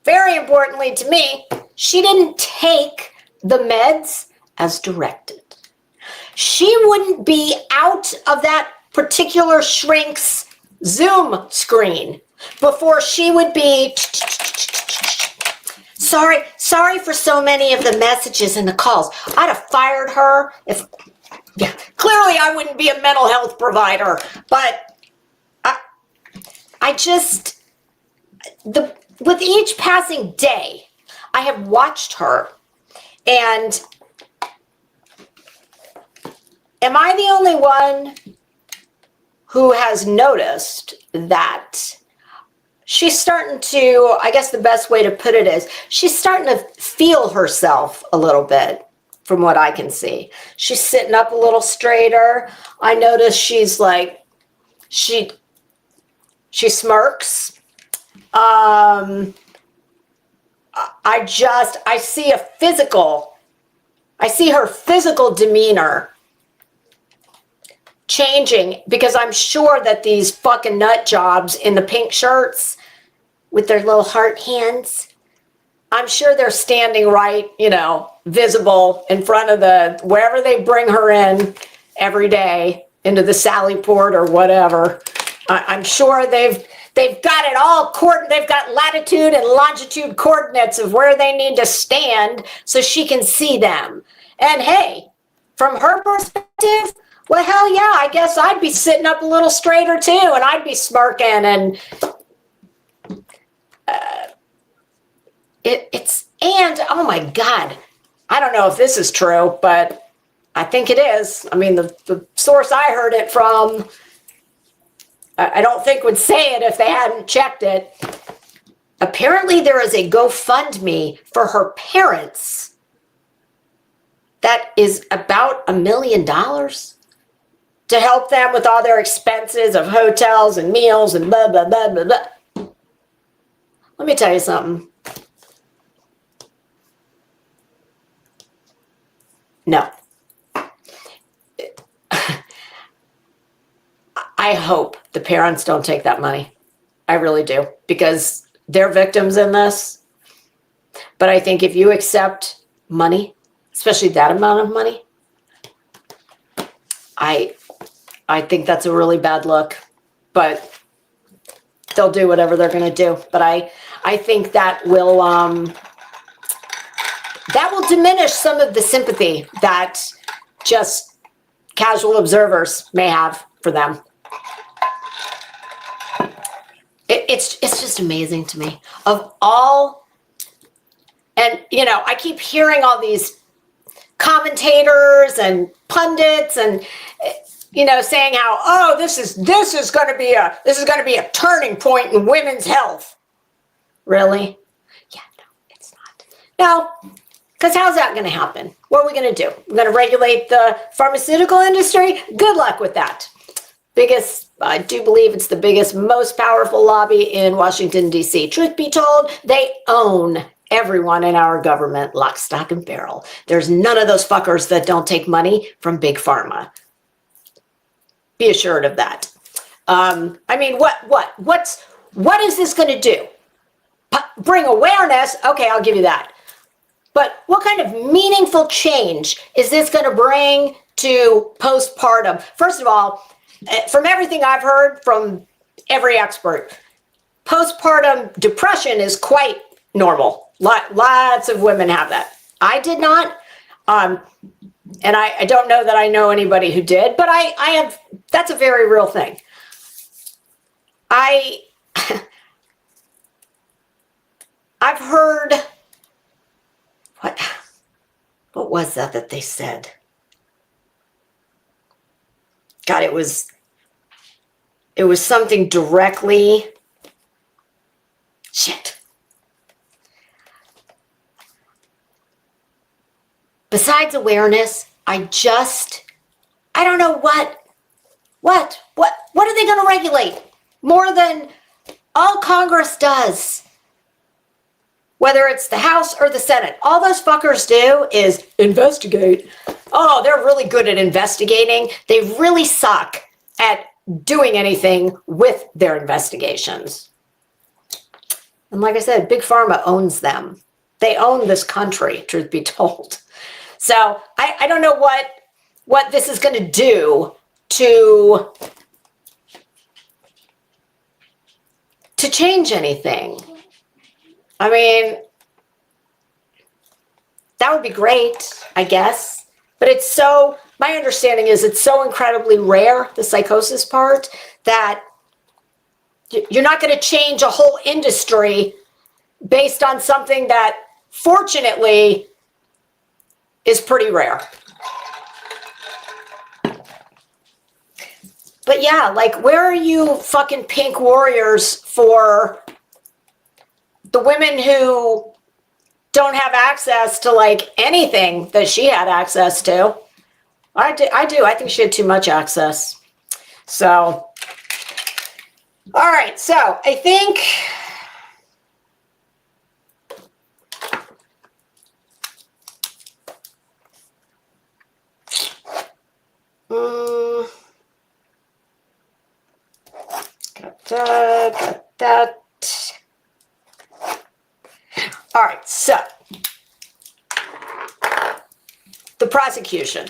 very importantly to me, she didn't take the meds as directed. She wouldn't be out of that particular shrink's Zoom screen before she would be, sorry for so many of the messages and the calls. I'd have fired her if, yeah, clearly I wouldn't be a mental health provider, but I just, with each passing day, I have watched her, and am I the only one who has noticed that she's starting to, I guess the best way to put it is, she's starting to feel herself a little bit from what I can see. She's sitting up a little straighter. I notice she's like, she smirks. I see her physical demeanor changing, because I'm sure that these fucking nut jobs in the pink shirts with their little heart hands, I'm sure they're standing right, you know, visible in front of wherever they bring her in every day, into the Sally Port or whatever. I'm sure they've got it all they've got latitude and longitude coordinates of where they need to stand so she can see them. And hey, from her perspective, well, hell yeah, I guess I'd be sitting up a little straighter too, and I'd be smirking, and and oh my God, I don't know if this is true, but I think it is. I mean, the source I heard it from, I don't think would say it if they hadn't checked it. Apparently there is a GoFundMe for her parents that is about $1 million to help them with all their expenses of hotels and meals and blah, blah, blah, blah, blah. Let me tell you something. No. I hope the parents don't take that money. I really do, because they're victims in this. But I think if you accept money, especially that amount of money, I think that's a really bad look. But they'll do whatever they're going to do. But I think that will diminish some of the sympathy that just casual observers may have for them. It's just amazing to me. Of all, and you know, I keep hearing all these commentators and pundits and you know, saying how, oh, this is going to be a turning point in women's health. Really? Yeah, no, it's not. No, because how's that going to happen? What are we going to do? We're going to regulate the pharmaceutical industry? Good luck with that. I do believe it's the biggest, most powerful lobby in Washington, D.C. Truth be told, they own everyone in our government, lock, stock, and barrel. There's none of those fuckers that don't take money from big pharma. Be assured of that. I mean, what is this going to do? Bring awareness? Okay, I'll give you that. But what kind of meaningful change is this going to bring to postpartum? First of all, from everything I've heard from every expert, postpartum depression is quite normal. Lots of women have that. I did not. And I don't know that I know anybody who did, but I have, that's a very real thing. I've heard, what was that they said? God, it was something directly, shit. Besides awareness, I don't know what are they going to regulate more than all Congress does? Whether it's the House or the Senate, all those fuckers do is investigate. Oh, they're really good at investigating. They really suck at doing anything with their investigations. And like I said, Big Pharma owns them. They own this country, truth be told. So I don't know what this is going to do to change anything. I mean, that would be great, I guess. But it's so, my understanding is it's so incredibly rare, the psychosis part, that you're not going to change a whole industry based on something that, fortunately, is pretty rare. But yeah, like, where are you fucking pink warriors for the women who don't have access to like anything that she had access to? I do. I think she had too much access. So, all right. So I think got that. All right, so the prosecution.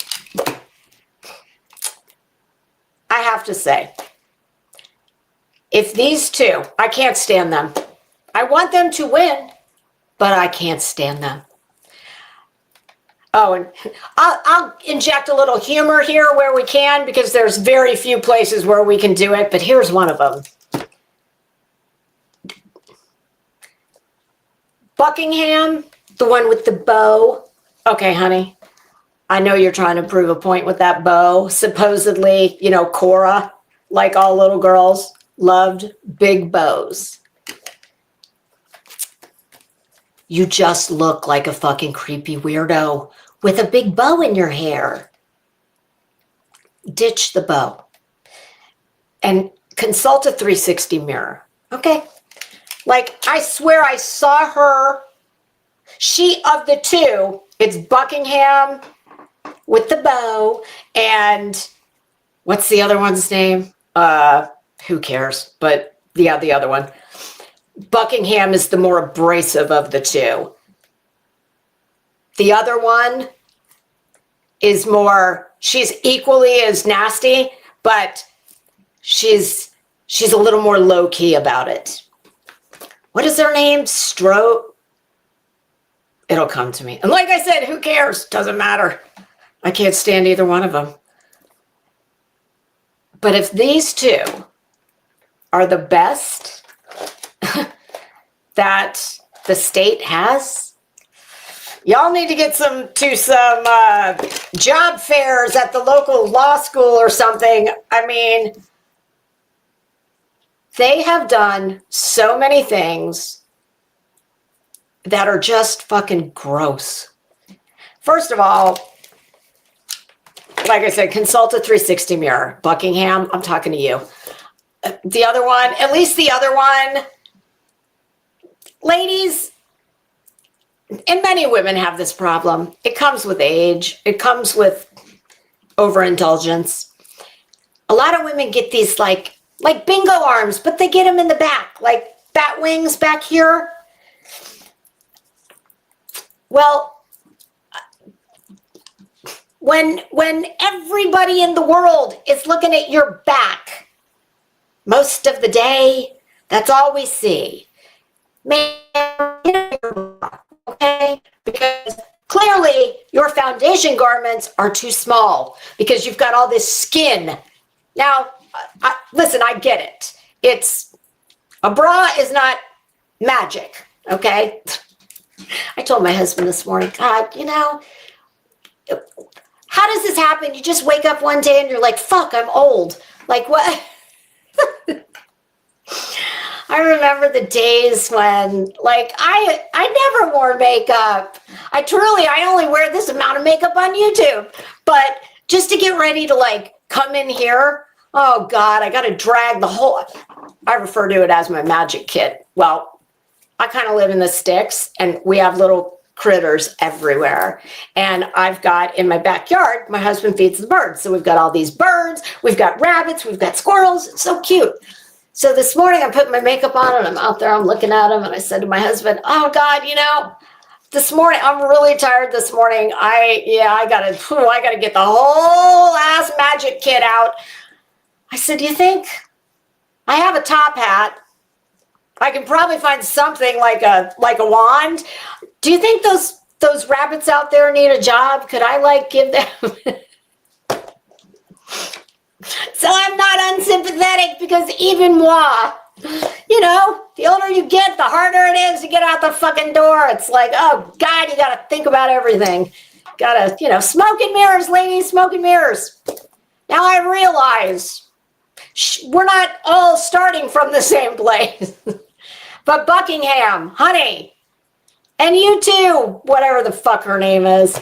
I have to say, if these two, I can't stand them. I want them to win, but I can't stand them. Oh, and I'll inject a little humor here where we can, because there's very few places where we can do it, but here's one of them. Buckingham, the one with the bow. Okay, honey, I know you're trying to prove a point with that bow. Supposedly, you know, Cora, like all little girls, loved big bows. You just look like a fucking creepy weirdo with a big bow in your hair. Ditch the bow and consult a 360 mirror. Okay. Like, I swear I saw her. She, of the two, it's Buckingham with the bow, and what's the other one's name? Who cares? But yeah, the other one. Buckingham is the more abrasive of the two. The other one is more, she's equally as nasty, but she's a little more low-key about it. What is their name? It'll come to me. And like I said, who cares? Doesn't matter. I can't stand either one of them. But if these two are the best that the state has, y'all need to get some job fairs at the local law school or something. I mean, they have done so many things that are just fucking gross. First of all, like I said, consult a 360 mirror. Buckingham, I'm talking to you. The other one, at least the other one, ladies, and many women have this problem. It comes with age. It comes with overindulgence. A lot of women get these like bingo arms, but they get them in the back, like bat wings back here. Well, when everybody in the world is looking at your back, most of the day, that's all we see. Man, okay? Because clearly your foundation garments are too small because you've got all this skin. Now, listen, I get it. It's a bra is not magic, okay? I told my husband this morning, God, you know, how does this happen? You just wake up one day and you're like, fuck, I'm old. Like what? I remember the days when, like, I never wore makeup. I only wear this amount of makeup on YouTube. But just to get ready to, like, come in here, oh, God, I got to drag the whole, I refer to it as my magic kit. Well, I kind of live in the sticks, and we have little critters everywhere. And I've got, in my backyard, my husband feeds the birds. So we've got all these birds, we've got rabbits, we've got squirrels. It's so cute. So this morning I'm putting my makeup on and I'm out there, I'm looking at him, and I said to my husband, oh God, you know, this morning, I'm really tired this morning. I gotta get the whole ass magic kit out. I said, do you think I have a top hat? I can probably find something like a wand. Do you think those rabbits out there need a job? Could I like give them? So I'm not unsympathetic because even moi, you know, the older you get, the harder it is to get out the fucking door. It's like, oh God, you got to think about everything. Got to, you know, smoke and mirrors, ladies, smoke and mirrors. Now I realize we're not all starting from the same place. But Buckingham, honey, and you too, whatever the fuck her name is.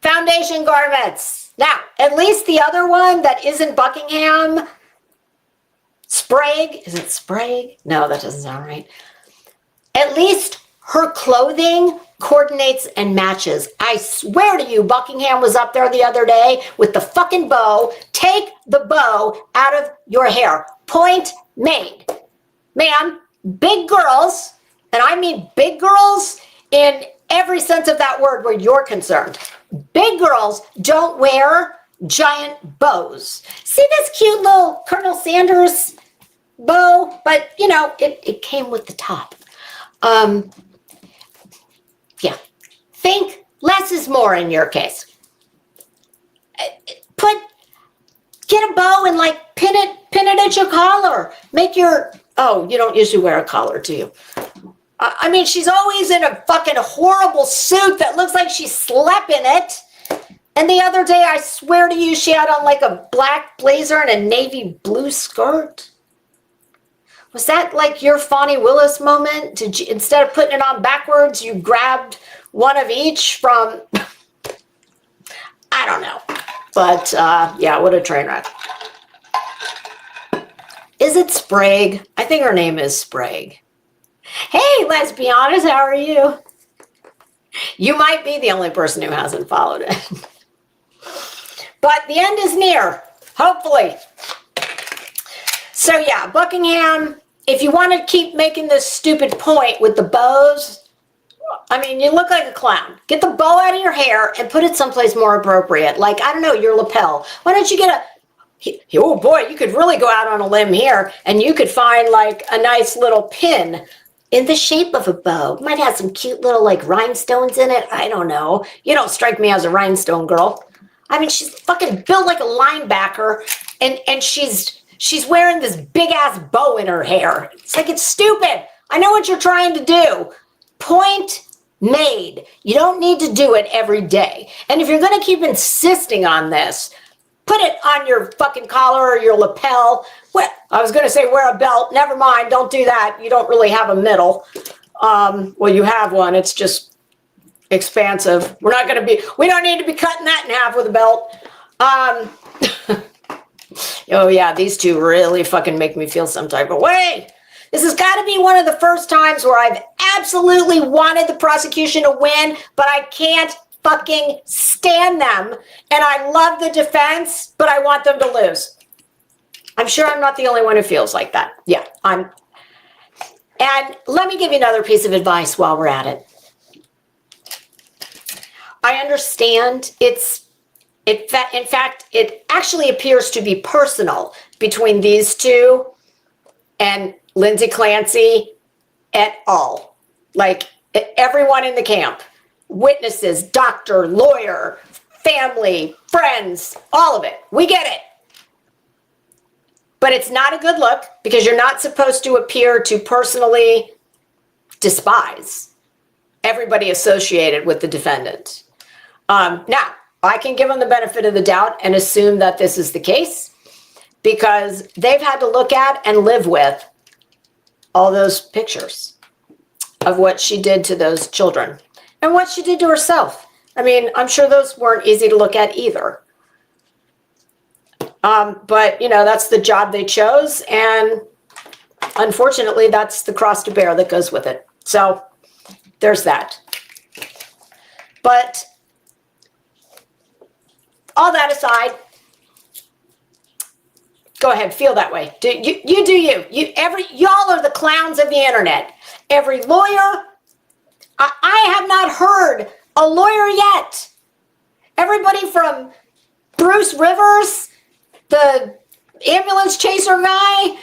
Foundation garments. Now, at least the other one that isn't Buckingham, Sprague, is it Sprague? No, that doesn't sound right. At least her clothing coordinates and matches. I swear to you, Buckingham was up there the other day with the fucking bow. Take the bow out of your hair. Point made. Ma'am, big girls, and I mean big girls in every sense of that word where you're concerned. Big girls don't wear giant bows. See this cute little Colonel Sanders bow? But, you know, it came with the top. Yeah. Think less is more in your case. Get a bow and, like, pin it at your collar. Make your, oh, you don't usually wear a collar, do you? I mean, she's always in a fucking horrible suit that looks like she slept in it. And the other day, I swear to you, she had on like a black blazer and a navy blue skirt. Was that like your Fonnie Willis moment? Did you, instead of putting it on backwards, you grabbed one of each from, I don't know. But yeah, what a train wreck. Is it Sprague? I think her name is Sprague. Hey, let's be honest, how are you? You might be the only person who hasn't followed it. But the end is near, hopefully. So yeah, Buckingham, if you want to keep making this stupid point with the bows, I mean, you look like a clown. Get the bow out of your hair and put it someplace more appropriate. Like, I don't know, your lapel. Why don't you get oh boy, you could really go out on a limb here and you could find like a nice little pin in the shape of a bow. Might have some cute little like rhinestones in it. I don't know. You don't strike me as a rhinestone girl. I mean, she's fucking built like a linebacker and she's wearing this big ass bow in her hair. It's like, it's stupid. I know what you're trying to do. Point made. You don't need to do it every day. And if you're going to keep insisting on this, put it on your fucking collar or your lapel. Well, I was going to say wear a belt. Never mind. Don't do that. You don't really have a middle. Well, you have one. It's just expansive. We don't need to be cutting that in half with a belt. Oh, yeah. These two really fucking make me feel some type of way. This has got to be one of the first times where I've absolutely wanted the prosecution to win, but I can't fucking stand them. And I love the defense, but I want them to lose. I'm sure I'm not the only one who feels like that. Yeah, and let me give you another piece of advice while we're at it. I understand in fact, it actually appears to be personal between these two and Lindsay Clancy et al. Like everyone in the camp, witnesses, doctor, lawyer, family, friends, all of it. We get it. But it's not a good look because you're not supposed to appear to personally despise everybody associated with the defendant. Now, I can give them the benefit of the doubt and assume that this is the case because they've had to look at and live with all those pictures of what she did to those children and what she did to herself. I mean, I'm sure those weren't easy to look at either. But, you know, that's the job they chose. And unfortunately, that's the cross to bear that goes with it. So there's that. But all that aside, go ahead, feel that way. You do you. Y'all are the clowns of the internet. Every lawyer, I have not heard a lawyer yet. Everybody from Bruce Rivers, the ambulance chaser guy,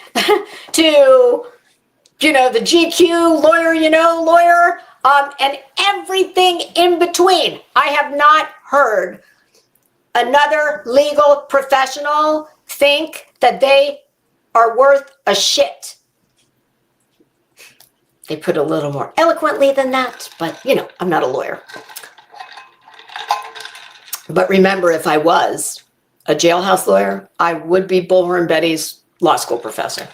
to, you know, the GQ lawyer, lawyer, and everything in between. I have not heard another legal professional think that they are worth a shit. They put a little more eloquently than that, but, you know, I'm not a lawyer. But remember, if I was a jailhouse lawyer, I would be Bullhorn Betty's law school professor.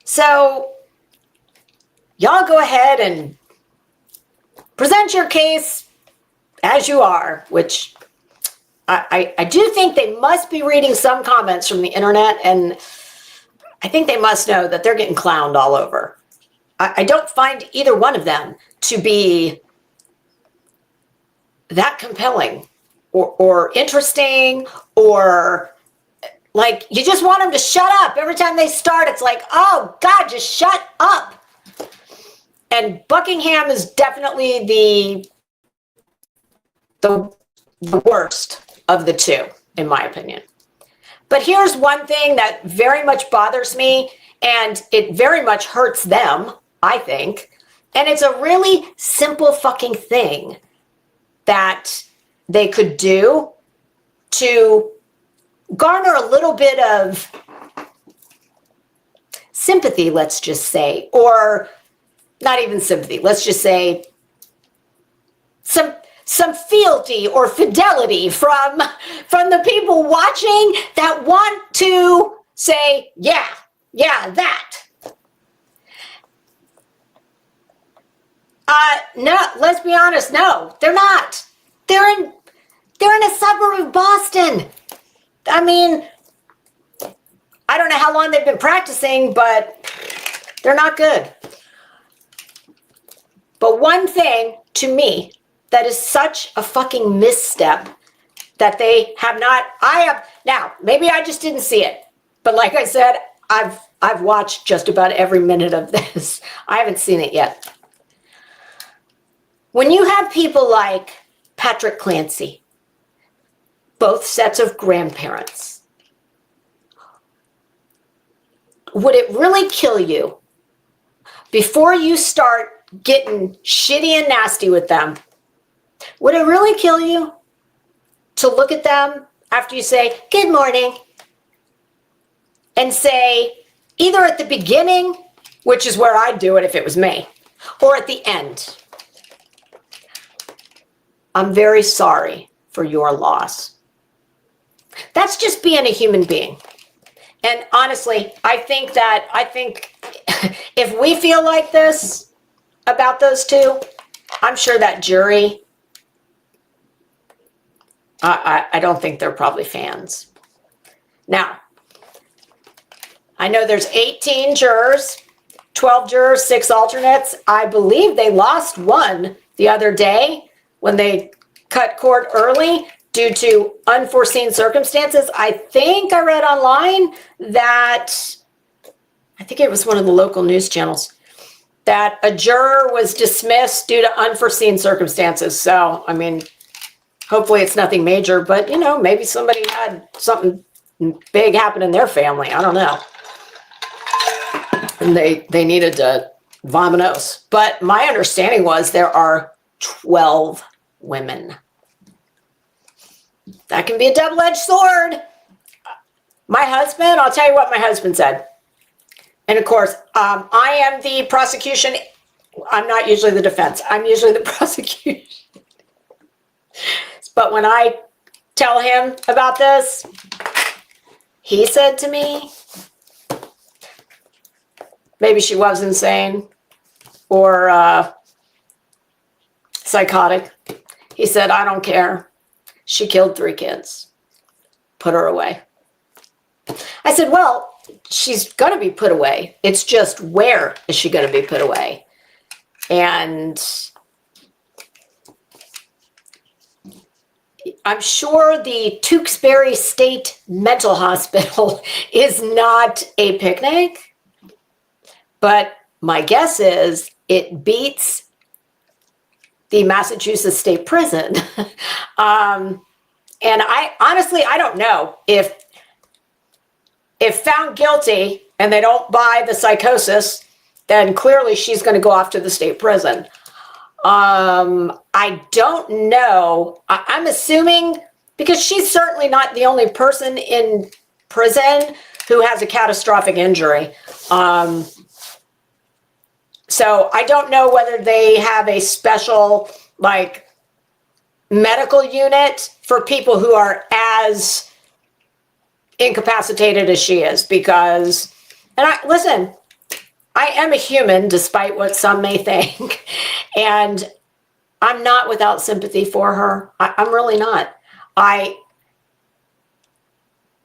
So y'all go ahead and present your case as you are, which I do think they must be reading some comments from the internet, and I think they must know that they're getting clowned all over. I don't find either one of them to be that compelling or interesting, or like you just want them to shut up. Every time they start, it's like, oh God, just shut up. And Buckingham is definitely the worst of the two, in my opinion. But here's one thing that very much bothers me, and it very much hurts them, I think. And it's a really simple fucking thing that they could do to garner a little bit of sympathy, let's just say, or not even sympathy, let's just say some fealty or fidelity from the people watching that want to say, yeah, that. No, let's be honest, no, they're not. They're in a suburb of Boston. I mean, I don't know how long they've been practicing, but they're not good. But one thing to me that is such a fucking misstep that they have not, now, maybe I just didn't see it, but like I said, I've watched just about every minute of this. I haven't seen it yet. When you have people like Patrick Clancy, both sets of grandparents, would it really kill you before you start getting shitty and nasty with them? Would it really kill you to look at them after you say, good morning, and say, either at the beginning, which is where I'd do it if it was me, or at the end, I'm very sorry for your loss. That's just being a human being. And honestly, I think if we feel like this about those two, I'm sure that jury, I don't think they're probably fans. Now, I know there's 18 jurors, 12 jurors, 6 alternates. I believe they lost one the other day when they cut court early due to unforeseen circumstances. I think I read online that, I think it was one of the local news channels, that a juror was dismissed due to unforeseen circumstances. So, I mean, hopefully it's nothing major, but, you know, maybe somebody had something big happen in their family. I don't know. And they needed to vominos. But my understanding was there are 12 women. That can be a double-edged sword. My husband, I'll tell you what my husband said. And of course, I am the prosecution. I'm not usually the defense. I'm usually the prosecution. But when I tell him about this, he said to me, maybe she was insane or psychotic. He said, I don't care. She killed 3 kids. Put her away. I said, well, she's going to be put away. It's just where is she going to be put away? And I'm sure the Tewksbury State Mental Hospital is not a picnic, but my guess is it beats the Massachusetts State Prison. And I honestly, I don't know if found guilty and they don't buy the psychosis, then clearly she's going to go off to the state prison. I don't know. I'm assuming, because she's certainly not the only person in prison who has a catastrophic injury. So I don't know whether they have a special, like, medical unit for people who are as incapacitated as she is, because, and listen, I am a human despite what some may think, and I'm not without sympathy for her. I'm really not.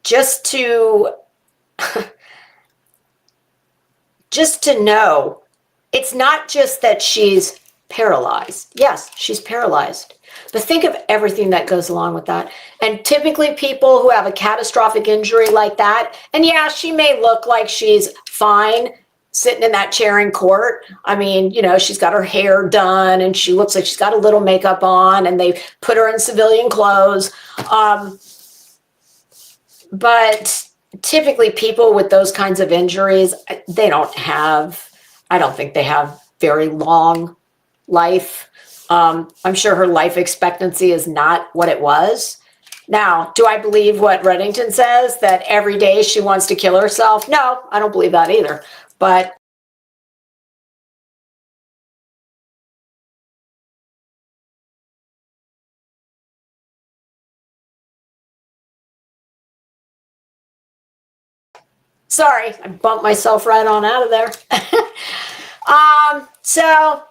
Just to know, it's not just that she's paralyzed. Yes, she's paralyzed. But think of everything that goes along with that. And typically people who have a catastrophic injury like that, and yeah, she may look like she's fine sitting in that chair in court. I mean, you know, she's got her hair done and she looks like she's got a little makeup on and they put her in civilian clothes. But typically people with those kinds of injuries, they don't have, I don't think they have very long life. I'm sure her life expectancy is not what it was. Now, do I believe what Reddington says, that every day she wants to kill herself? No, I don't believe that either. But sorry, I bumped myself right on out of there. So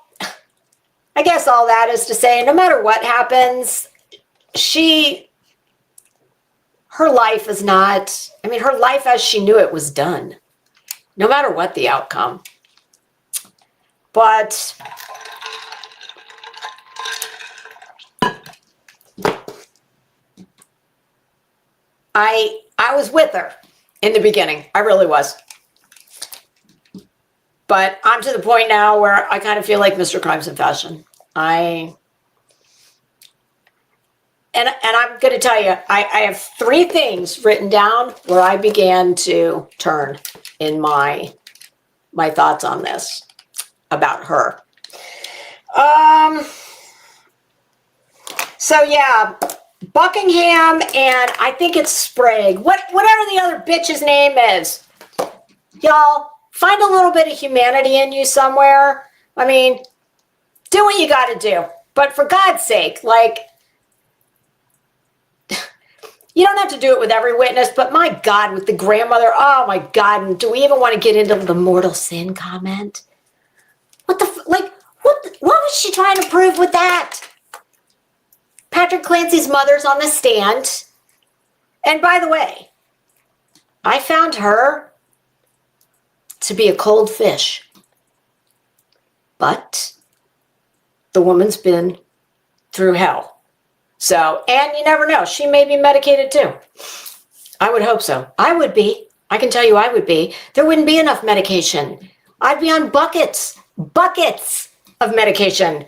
I guess all that is to say, no matter what happens, her life is not, I mean, her life as she knew it was done, no matter what the outcome. But I was with her in the beginning. I really was. But I'm to the point now where I kind of feel like Mr. Crimes in Fashion. And I'm going to tell you, I have 3 things written down where I began to turn in my thoughts on this about her. So yeah, Buckingham and I think it's Sprague, whatever the other bitch's name is. Y'all, find a little bit of humanity in you somewhere. I mean, do what you got to do. But for God's sake, like, you don't have to do it with every witness, but my God, with the grandmother, oh my God, and do we even want to get into the mortal sin comment? What was she trying to prove with that? Patrick Clancy's mother's on the stand. And by the way, I found her to be a cold fish. But the woman's been through hell. So, and you never know. She may be medicated too. I would hope so. I would be. I can tell you I would be. There wouldn't be enough medication. I'd be on buckets of medication.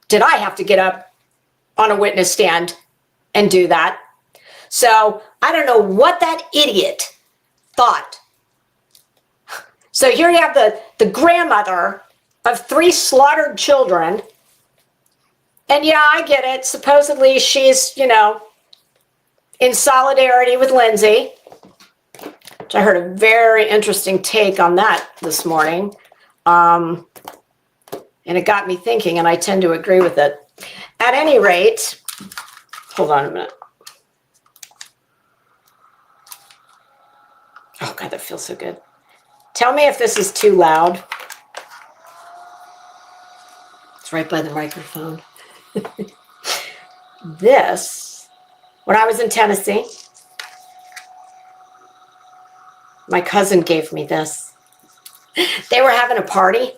Did I have to get up on a witness stand and do that? So I don't know what that idiot thought. So here you have the grandmother of 3 slaughtered children. And yeah, I get it. Supposedly she's, in solidarity with Lindsay. Which I heard a very interesting take on that this morning. And it got me thinking, and I tend to agree with it. At any rate, hold on a minute. Oh, God, that feels so good. Tell me if this is too loud. It's right by the microphone. This, when I was in Tennessee, my cousin gave me this. They were having a party,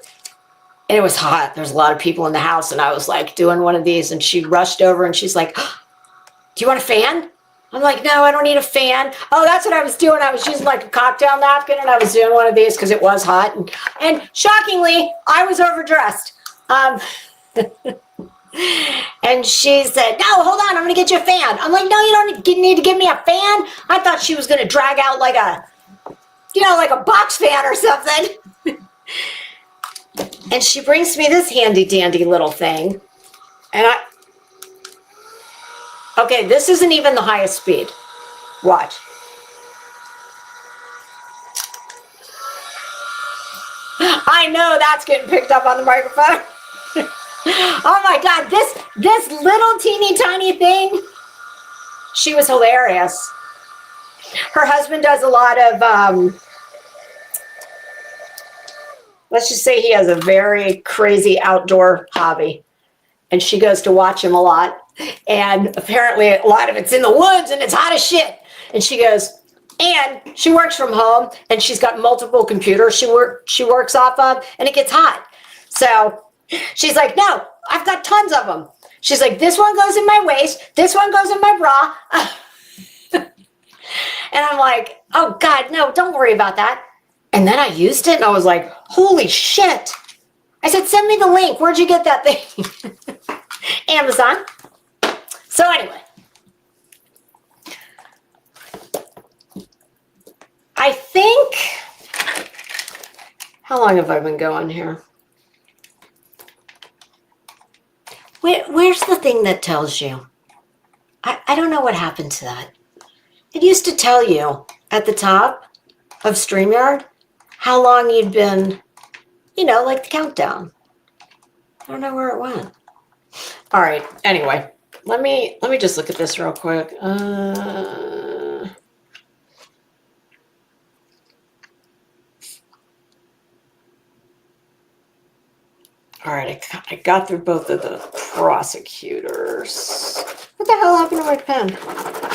and it was hot. There's a lot of people in the house, and I was like doing one of these, and she rushed over, and she's like, do you want a fan? I'm like, no, I don't need a fan. Oh, that's what I was doing. I was using like a cocktail napkin, and I was doing one of these because it was hot. And shockingly, I was overdressed. And she said, no, hold on, I'm going to get you a fan. I'm like, no, you don't need to give me a fan. I thought she was going to drag out like a box fan or something. And she brings me this handy dandy little thing. And okay, this isn't even the highest speed. Watch. I know that's getting picked up on the microphone. Oh my God, this little teeny tiny thing, she was hilarious. Her husband does a lot of, let's just say he has a very crazy outdoor hobby. And she goes to watch him a lot. And apparently a lot of it's in the woods and it's hot as shit. And she goes, and she works from home and she's got multiple computers she works off of, and it gets hot. So she's like, no, I've got tons of them. She's like, this one goes in my waist. This one goes in my bra. And I'm like, oh God, no, don't worry about that. And then I used it and I was like, holy shit. I said, send me the link. Where'd you get that thing? Amazon. So anyway, I think, how long have I been going here? Where's the thing that tells you? I don't know what happened to that. It used to tell you at the top of StreamYard how long you'd been, like the countdown. I don't know where it went. All right. Anyway, let me just look at this real quick. All right, I got through both of the prosecutors. What the hell happened to my pen?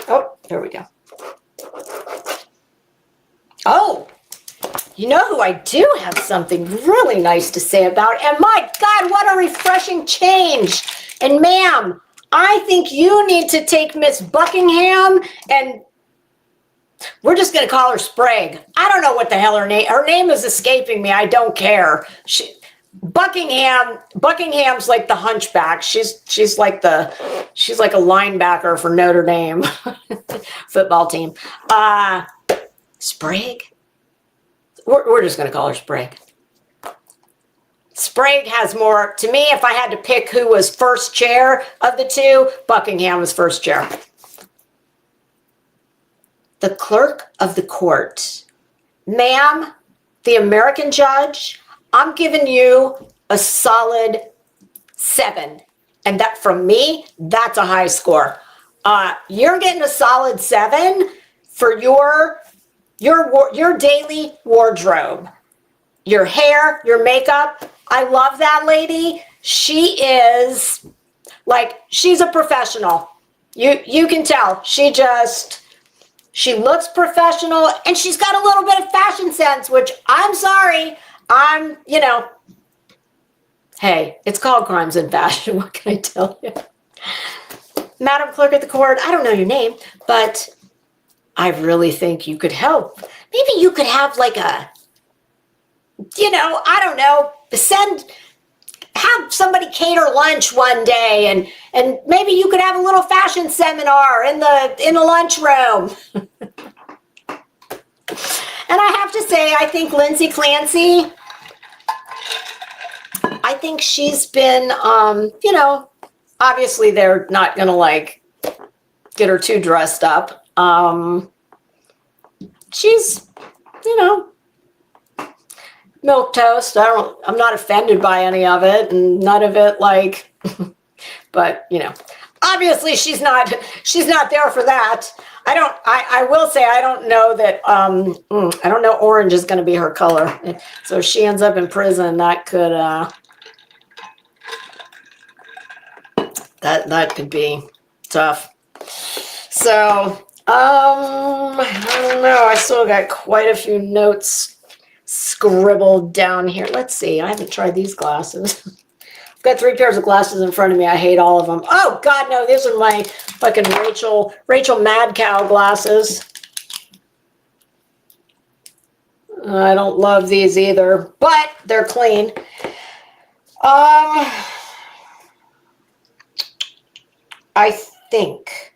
Oh, there we go. Oh, you know who I do have something really nice to say about? And my God, what a refreshing change. And ma'am, I think you need to take Miss Buckingham, and we're just going to call her Sprague. I don't know what the hell her name is escaping me. I don't care. Buckingham's like the hunchback. She's like a linebacker for Notre Dame football team. Sprague? We're just going to call her Sprague. Sprague has more, to me, if I had to pick who was first chair of the two, Buckingham was first chair. The clerk of the court. Ma'am, the American judge, I'm giving you a solid 7. And that, from me, that's a high score. You're getting a solid 7 for your daily wardrobe. Your hair, your makeup. I love that lady. She is, she's a professional. You can tell. She's She looks professional, and she's got a little bit of fashion sense, which I'm sorry. Hey, it's called Crimes in Fashion. What can I tell you? Madam Clerk at the Court, I don't know your name, but I really think you could help. Maybe you could have like a, I don't know, have somebody cater lunch one day, and maybe you could have a little fashion seminar in the lunchroom. And I have to say, I think Lindsay Clancy, I think she's been, obviously they're not going to like get her too dressed up. She's, milquetoast. I'm not offended by any of it, and none of it like, but obviously she's not there for that. I will say, I don't know that, I don't know orange is going to be her color. So if she ends up in prison, that could, that could be tough. So, I don't know. I still got quite a few notes scribbled down here. Let's see. I haven't tried these glasses. I've got 3 pairs of glasses in front of me. I hate all of them. Oh, God, no. These are my fucking Rachel Mad Cow glasses. I don't love these either, but they're clean. I think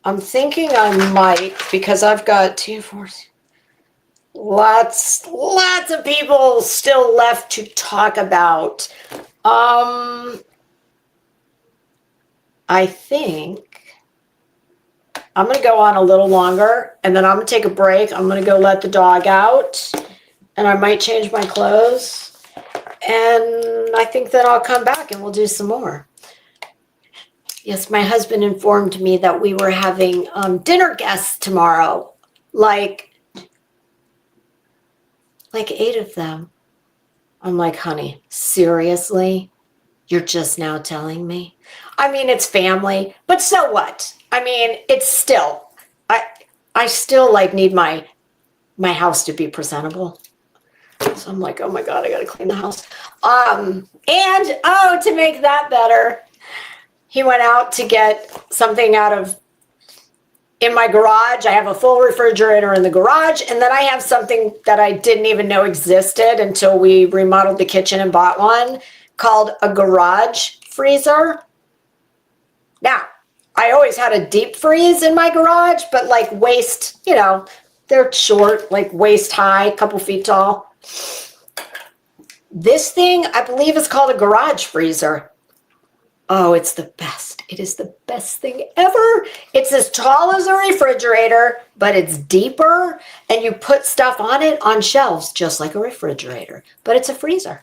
I'm thinking I might, because I've got 2, 4, lots of people still left to talk about. I think I'm going to go on a little longer, and then I'm going to take a break. I'm going to go let the dog out, and I might change my clothes, and I think that I'll come back and we'll do some more. Yes, my husband informed me that we were having dinner guests tomorrow, like 8 of them. I'm like, honey, seriously? You're just now telling me? I mean, it's family, but so what? I mean, it's still, I still like need my house to be presentable. So I'm like, oh my God, I got to clean the house. And to make that better, he went out to get something in my garage. I have a full refrigerator in the garage, and then I have something that I didn't even know existed until we remodeled the kitchen and bought one, called a garage freezer. Now, I always had a deep freeze in my garage, but like waist, they're short, like waist high, a couple feet tall. This thing, I believe, is called a garage freezer. Oh, it's the best. It is the best thing ever. It's as tall as a refrigerator, but it's deeper, and you put stuff on it on shelves, just like a refrigerator, but it's a freezer.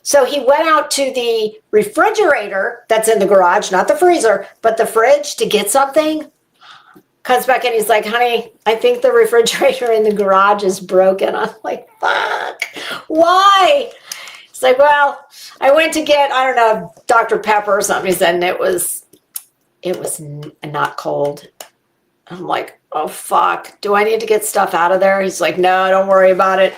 So he went out to the refrigerator that's in the garage, not the freezer, but the fridge, to get something. Comes back and he's like, honey, I think the refrigerator in the garage is broken. I'm like, fuck, why? He's like, well, I went to get, I don't know, Dr. Pepper or something. He said, and it was not cold. I'm like, oh, fuck. Do I need to get stuff out of there? He's like, no, don't worry about it.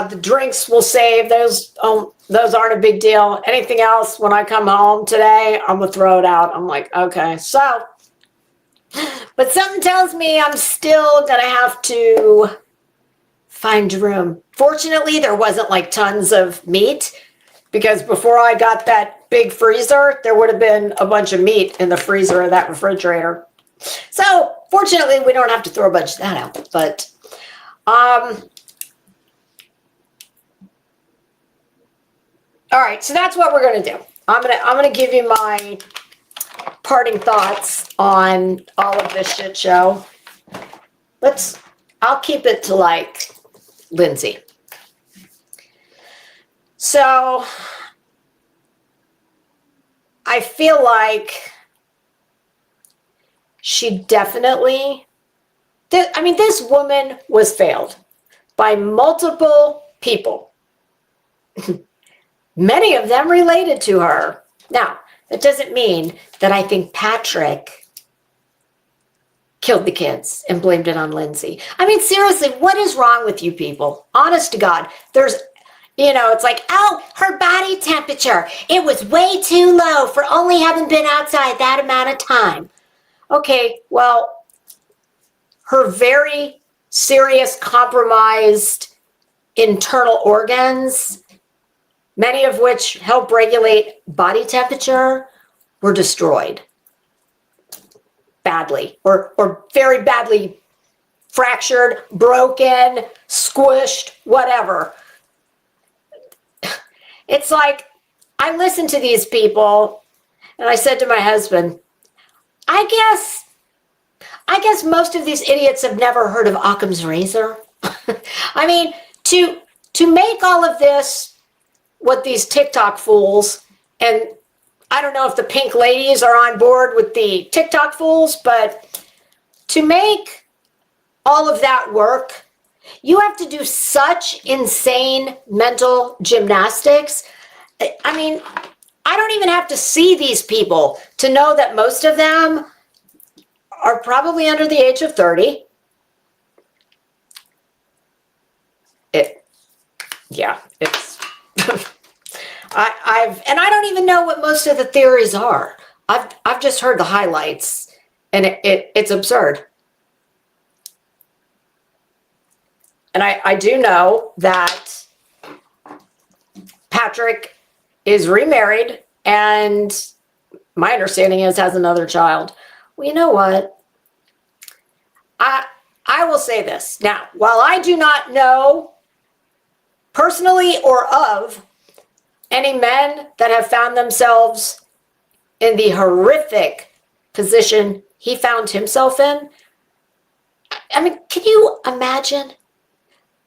The drinks will save. Those aren't a big deal. Anything else, when I come home today, I'm going to throw it out. I'm like, okay. So, but something tells me I'm still going to have to find room. Fortunately, there wasn't like tons of meat, because before I got that big freezer, there would have been a bunch of meat in the freezer of that refrigerator. So fortunately, we don't have to throw a bunch of that out. But all right, so that's what we're going to do. I'm gonna give you my parting thoughts on all of this shit show. I'll keep it to like Lindsay. So I feel like she definitely, this woman was failed by multiple people. Many of them related to her. Now, That doesn't mean that I think Patrick killed the kids and blamed it on Lindsay. I mean, seriously, what is wrong with you people? Honest to God, there's, it's like, oh, her body temperature, it was way too low for only having been outside that amount of time. Okay, well, her very serious compromised internal organs, many of which help regulate body temperature, were destroyed badly or very badly fractured, broken, squished, whatever. It's like, I listen to these people and I said to my husband, I guess most of these idiots have never heard of Occam's razor. I mean, to make all of this what these TikTok fools, and I don't know if the pink ladies are on board with the TikTok fools, but to make all of that work, you have to do such insane mental gymnastics. I mean, I don't even have to see these people to know that most of them are probably under the age of 30. It's I don't even know what most of the theories are. I've just heard the highlights, and it's absurd. And I do know that Patrick is remarried, and my understanding is has another child. Well, you know what? I will say this. Now, while I do not know personally or of any men that have found themselves in the horrific position he found himself in, I mean, can you imagine?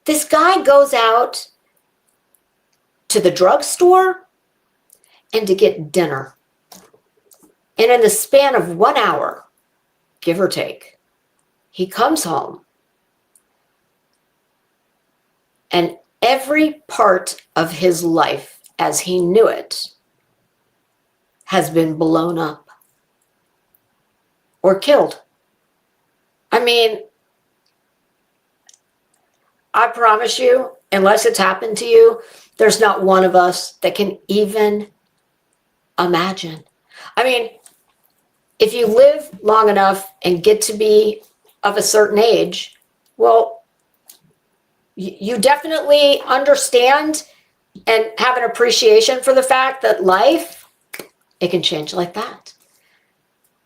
This guy goes out to the drugstore and to get dinner. And in the span of 1 hour, give or take, he comes home and every part of his life as he knew it has been blown up or killed. I mean, I promise you, unless it's happened to you, there's not one of us that can even imagine. I mean, if you live long enough and get to be of a certain age, well, you definitely understand and have an appreciation for the fact that life, it can change like that.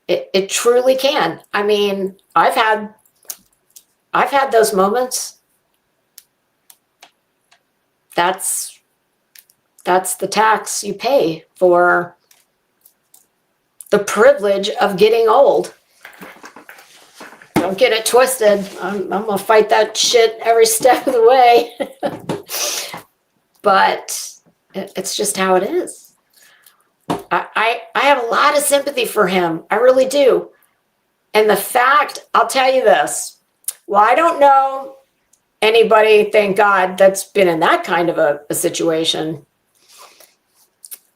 It truly can. I mean, I've had those moments. That's the tax you pay for the privilege of getting old. Don't get it twisted. I'm gonna fight that shit every step of the way. But it's just how it is. I have a lot of sympathy for him. I really do. And the fact, I'll tell you this. Well, I don't know anybody, thank God, that's been in that kind of a situation.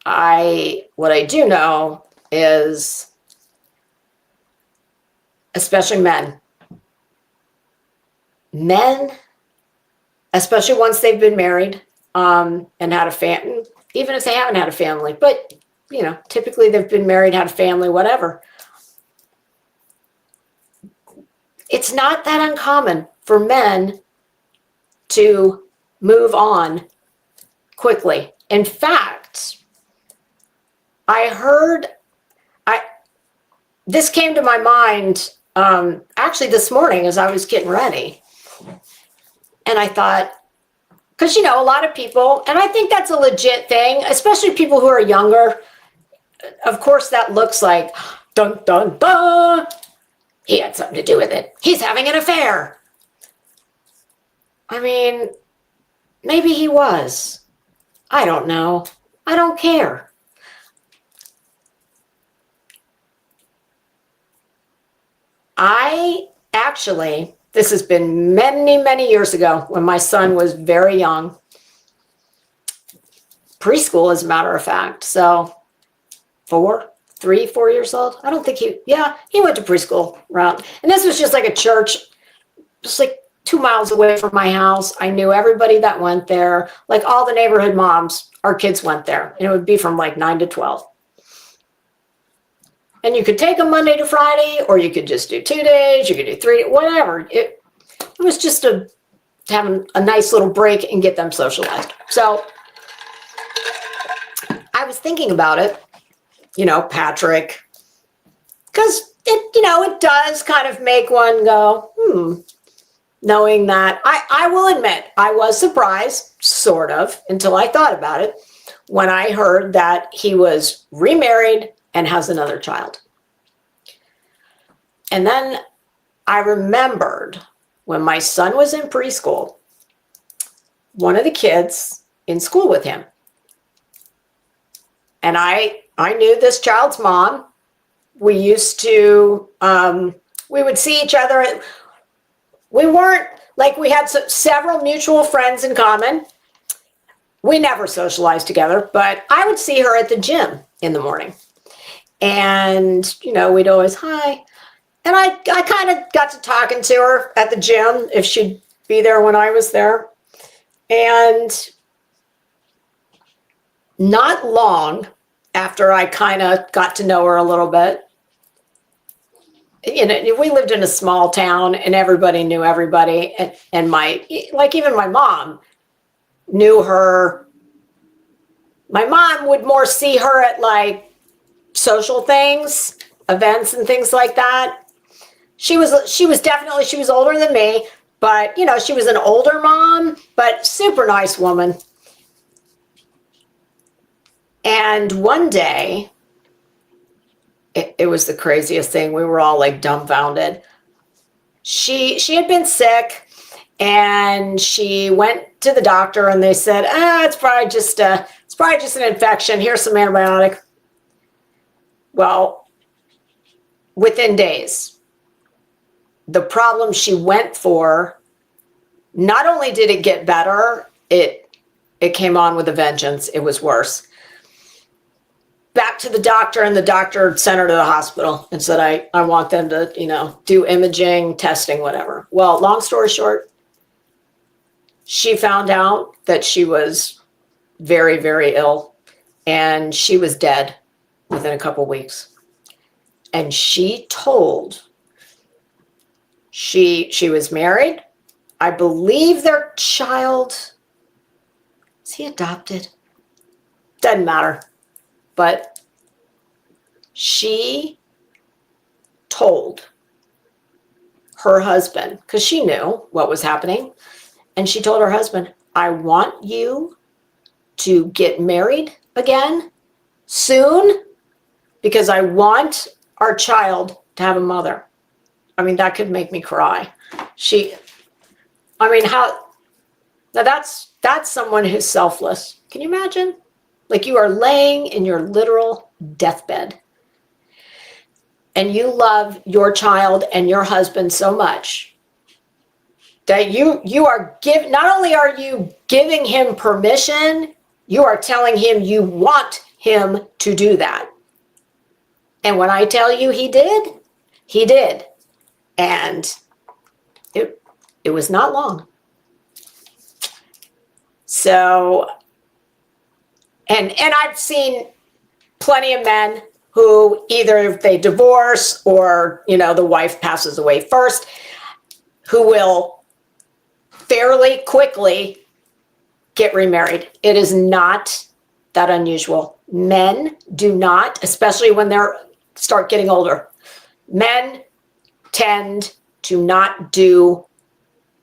What I do know is, especially men, especially once they've been married and had a family, even if they haven't had a family, but typically they've been married, had a family, whatever. It's not that uncommon for men to move on quickly. In fact, this came to my mind actually this morning as I was getting ready. And I thought, because, a lot of people, and I think that's a legit thing, especially people who are younger. Of course, that looks like, dun, dun, dun. He had something to do with it. He's having an affair. I mean, maybe he was. I don't know. I don't care. This has been many, many years ago when my son was very young. Preschool, as a matter of fact. So 4 years old. I don't think he went to preschool around. And this was just like a church, just like 2 miles away from my house. I knew everybody that went there. Like all the neighborhood moms, our kids went there. And it would be from like 9 to 12. And you could take them Monday to Friday, or you could just do 2 days, you could do 3, whatever. It was just to have a nice little break and get them socialized. So I was thinking about it, Patrick, because it does kind of make one go, knowing that I will admit I was surprised, sort of, until I thought about it, when I heard that he was remarried and has another child. And then I remembered when my son was in preschool, one of the kids in school with him. And I knew this child's mom. We used to, we would see each other. We weren't, like, we had several mutual friends in common. We never socialized together, but I would see her at the gym in the morning. And, we'd always, hi. And I kind of got to talking to her at the gym if she'd be there when I was there. And not long after I kind of got to know her a little bit, we lived in a small town and everybody knew everybody. And even my mom knew her. My mom would more see her at like social things, events and things like that. She was older than me, but she was an older mom, but super nice woman. And one day, it was the craziest thing. We were all like dumbfounded. She had been sick, and she went to the doctor, and they said, it's probably just an infection. Here's some antibiotic. Well, within days, the problem she went for, not only did it get better, it came on with a vengeance. It was worse. Back to the doctor, and the doctor sent her to the hospital and said, I want them to, do imaging, testing, whatever. Well, long story short, she found out that she was very, very ill, and she was dead within a couple weeks. And she was married. I believe their child, is he adopted? Doesn't matter. But she told her husband, because she knew what was happening, and she told her husband, I want you to get married again soon, because I want our child to have a mother. I mean, that could make me cry. Now that's someone who's selfless. Can you imagine? Like, you are laying in your literal deathbed, and you love your child and your husband so much that you are not only are you giving him permission, you are telling him you want him to do that. And when I tell you he did, he did. And it was not long. So, and I've seen plenty of men who either they divorce or, the wife passes away first, who will fairly quickly get remarried. It is not that unusual. Men do not, especially when they start getting older. Men tend to not do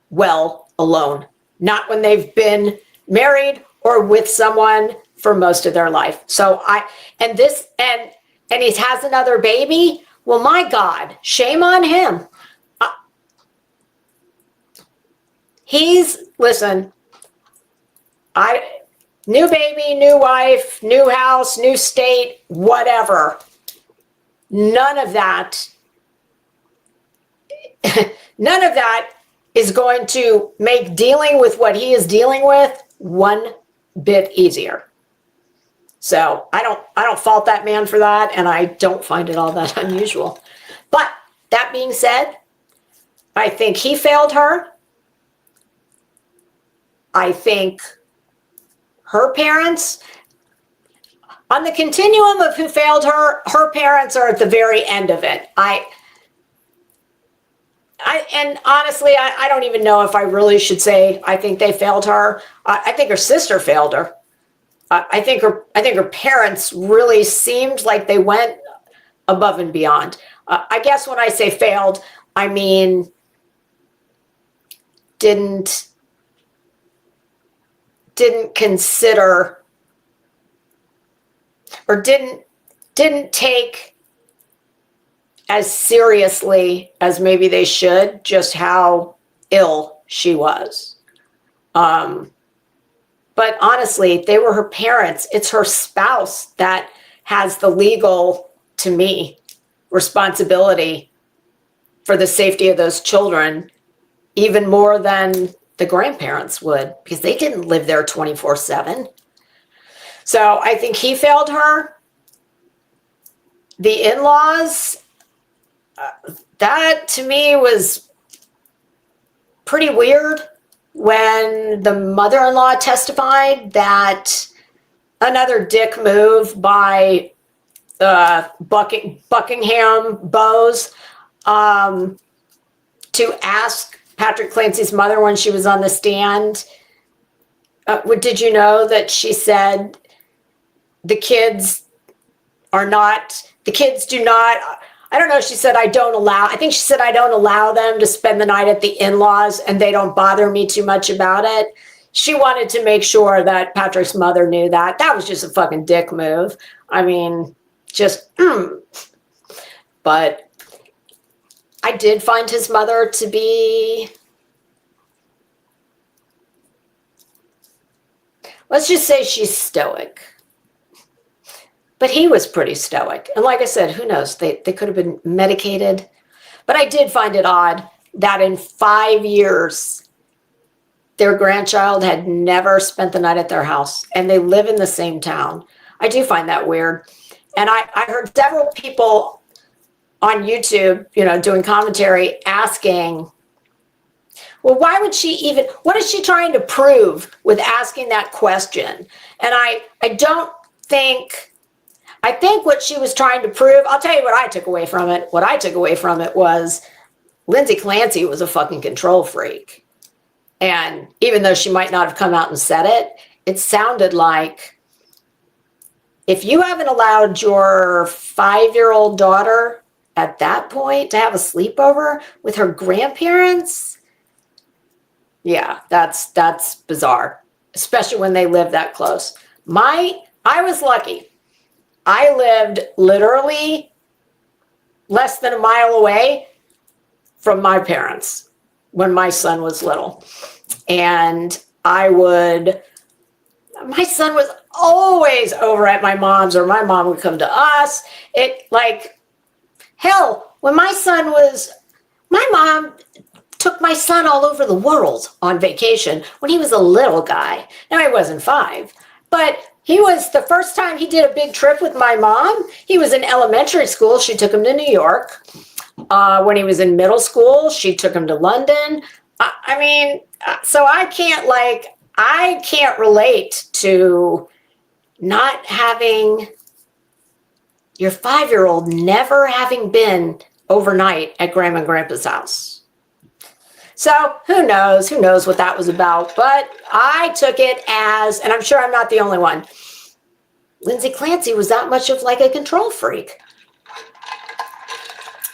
well alone. Not when they've been married or with someone for most of their life. So and he has another baby. Well, my God, shame on him. New baby, new wife, new house, new state, whatever. None of that is going to make dealing with what he is dealing with one bit easier. So I don't fault that man for that, and I don't find it all that unusual. But that being said, I think he failed her. I think her parents, on the continuum of who failed her, her parents are at the very end of it. And honestly, I don't even know if I really should say I think they failed her. I think her sister failed her. I think her parents really seemed like they went above and beyond. I guess when I say failed, I mean didn't consider or didn't take as seriously as maybe they should just how ill she was. But honestly, they were her parents. It's her spouse that has the legal, to me, responsibility for the safety of those children, even more than the grandparents would, because they didn't live there 24/7. So I think he failed her. The in-laws, that to me was pretty weird when the mother-in-law testified that another dick move by Buckingham Bose to ask Patrick Clancy's mother when she was on the stand. Did you know that she said the kids do not, I don't know, she said, I think she said, I don't allow them to spend the night at the in-laws and they don't bother me too much about it. She wanted to make sure that Patrick's mother knew that. That was just a fucking dick move. I mean, But I did find his mother to be, let's just say she's stoic. But he was pretty stoic. And like I said, who knows? They could have been medicated. But I did find it odd that in 5 years, their grandchild had never spent the night at their house. And they live in the same town. I do find that weird. And I heard several people on YouTube, doing commentary asking, well, why would she even, what is she trying to prove with asking that question? And I think what she was trying to prove, I'll tell you what I took away from it. What I took away from it was Lindsay Clancy was a fucking control freak. And even though she might not have come out and said it, it sounded like if you haven't allowed your 5-year-old daughter at that point to have a sleepover with her grandparents, yeah, that's bizarre, especially when they live that close. I was lucky. I lived literally less than a mile away from my parents when my son was little. And my son was always over at my mom's, or my mom would come to us. Hell, when my mom took my son all over the world on vacation when he was a little guy. Now, he wasn't 5, but he was, the first time he did a big trip with my mom, he was in elementary school. She took him to New York. When he was in middle school, she took him to London. So I can't relate to not having your 5-year-old never having been overnight at Grandma and Grandpa's house. So who knows what that was about, but I took it as, and I'm sure I'm not the only one, Lindsay Clancy was that much of like a control freak.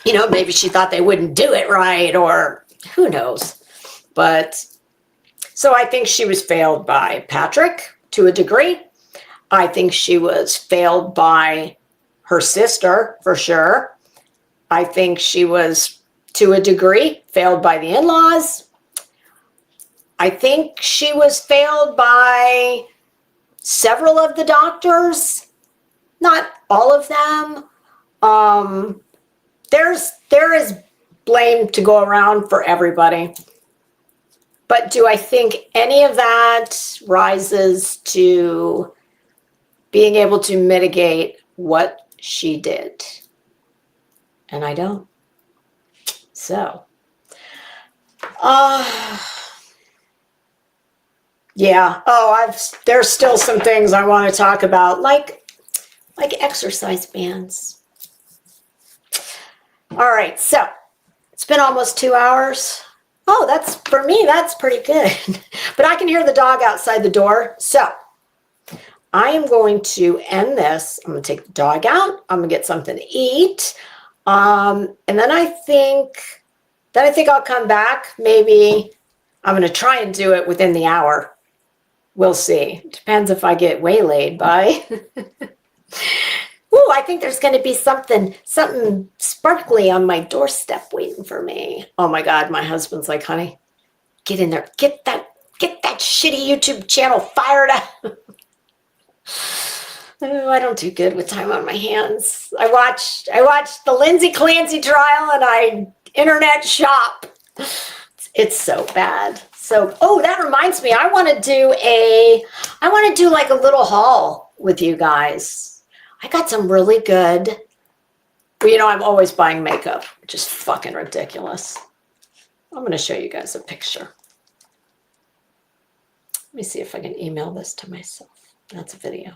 Maybe she thought they wouldn't do it right, or who knows. But so I think she was failed by Patrick to a degree. I think she was failed by her sister, for sure. I think she was, to a degree, failed by the in-laws. I think she was failed by several of the doctors. Not all of them. There is blame to go around for everybody. But do I think any of that rises to being able to mitigate what she did. And I don't. So, yeah. Oh, there's still some things I want to talk about, like exercise bands. All right, so it's been almost 2 hours. Oh, for me, that's pretty good. But I can hear the dog outside the door. So I am going to end this. I'm going to take the dog out. I'm going to get something to eat. And then I think I'll come back. Maybe I'm going to try and do it within the hour. We'll see. Depends if I get waylaid by. Ooh, I think there's going to be something sparkly on my doorstep waiting for me. Oh my God, my husband's like, honey, get in there. Get that shitty YouTube channel fired up. Oh, I don't do good with time on my hands. I watched the Lindsay Clancy trial and I internet shop. It's so bad. So, oh, that reminds me, I want to do like a little haul with you guys. I got some really good, well, you know, I'm always buying makeup, which is fucking ridiculous. I'm going to show you guys a picture. Let me see if I can email this to myself. That's a video.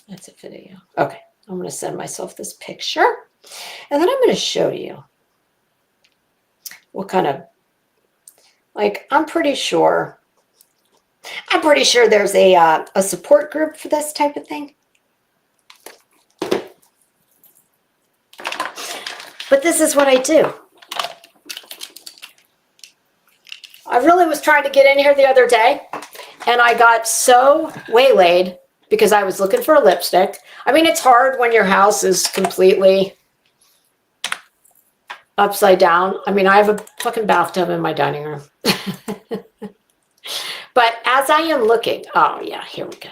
That's a video. Okay, I'm going to send myself this picture. And then I'm going to show you what kind of, like, I'm pretty sure there's a support group for this type of thing. But this is what I do. I really was trying to get in here the other day, and I got so waylaid because I was looking for a lipstick. I mean, it's hard when your house is completely upside down. I mean, I have a fucking bathtub in my dining room. But as I am looking, oh yeah, here we go.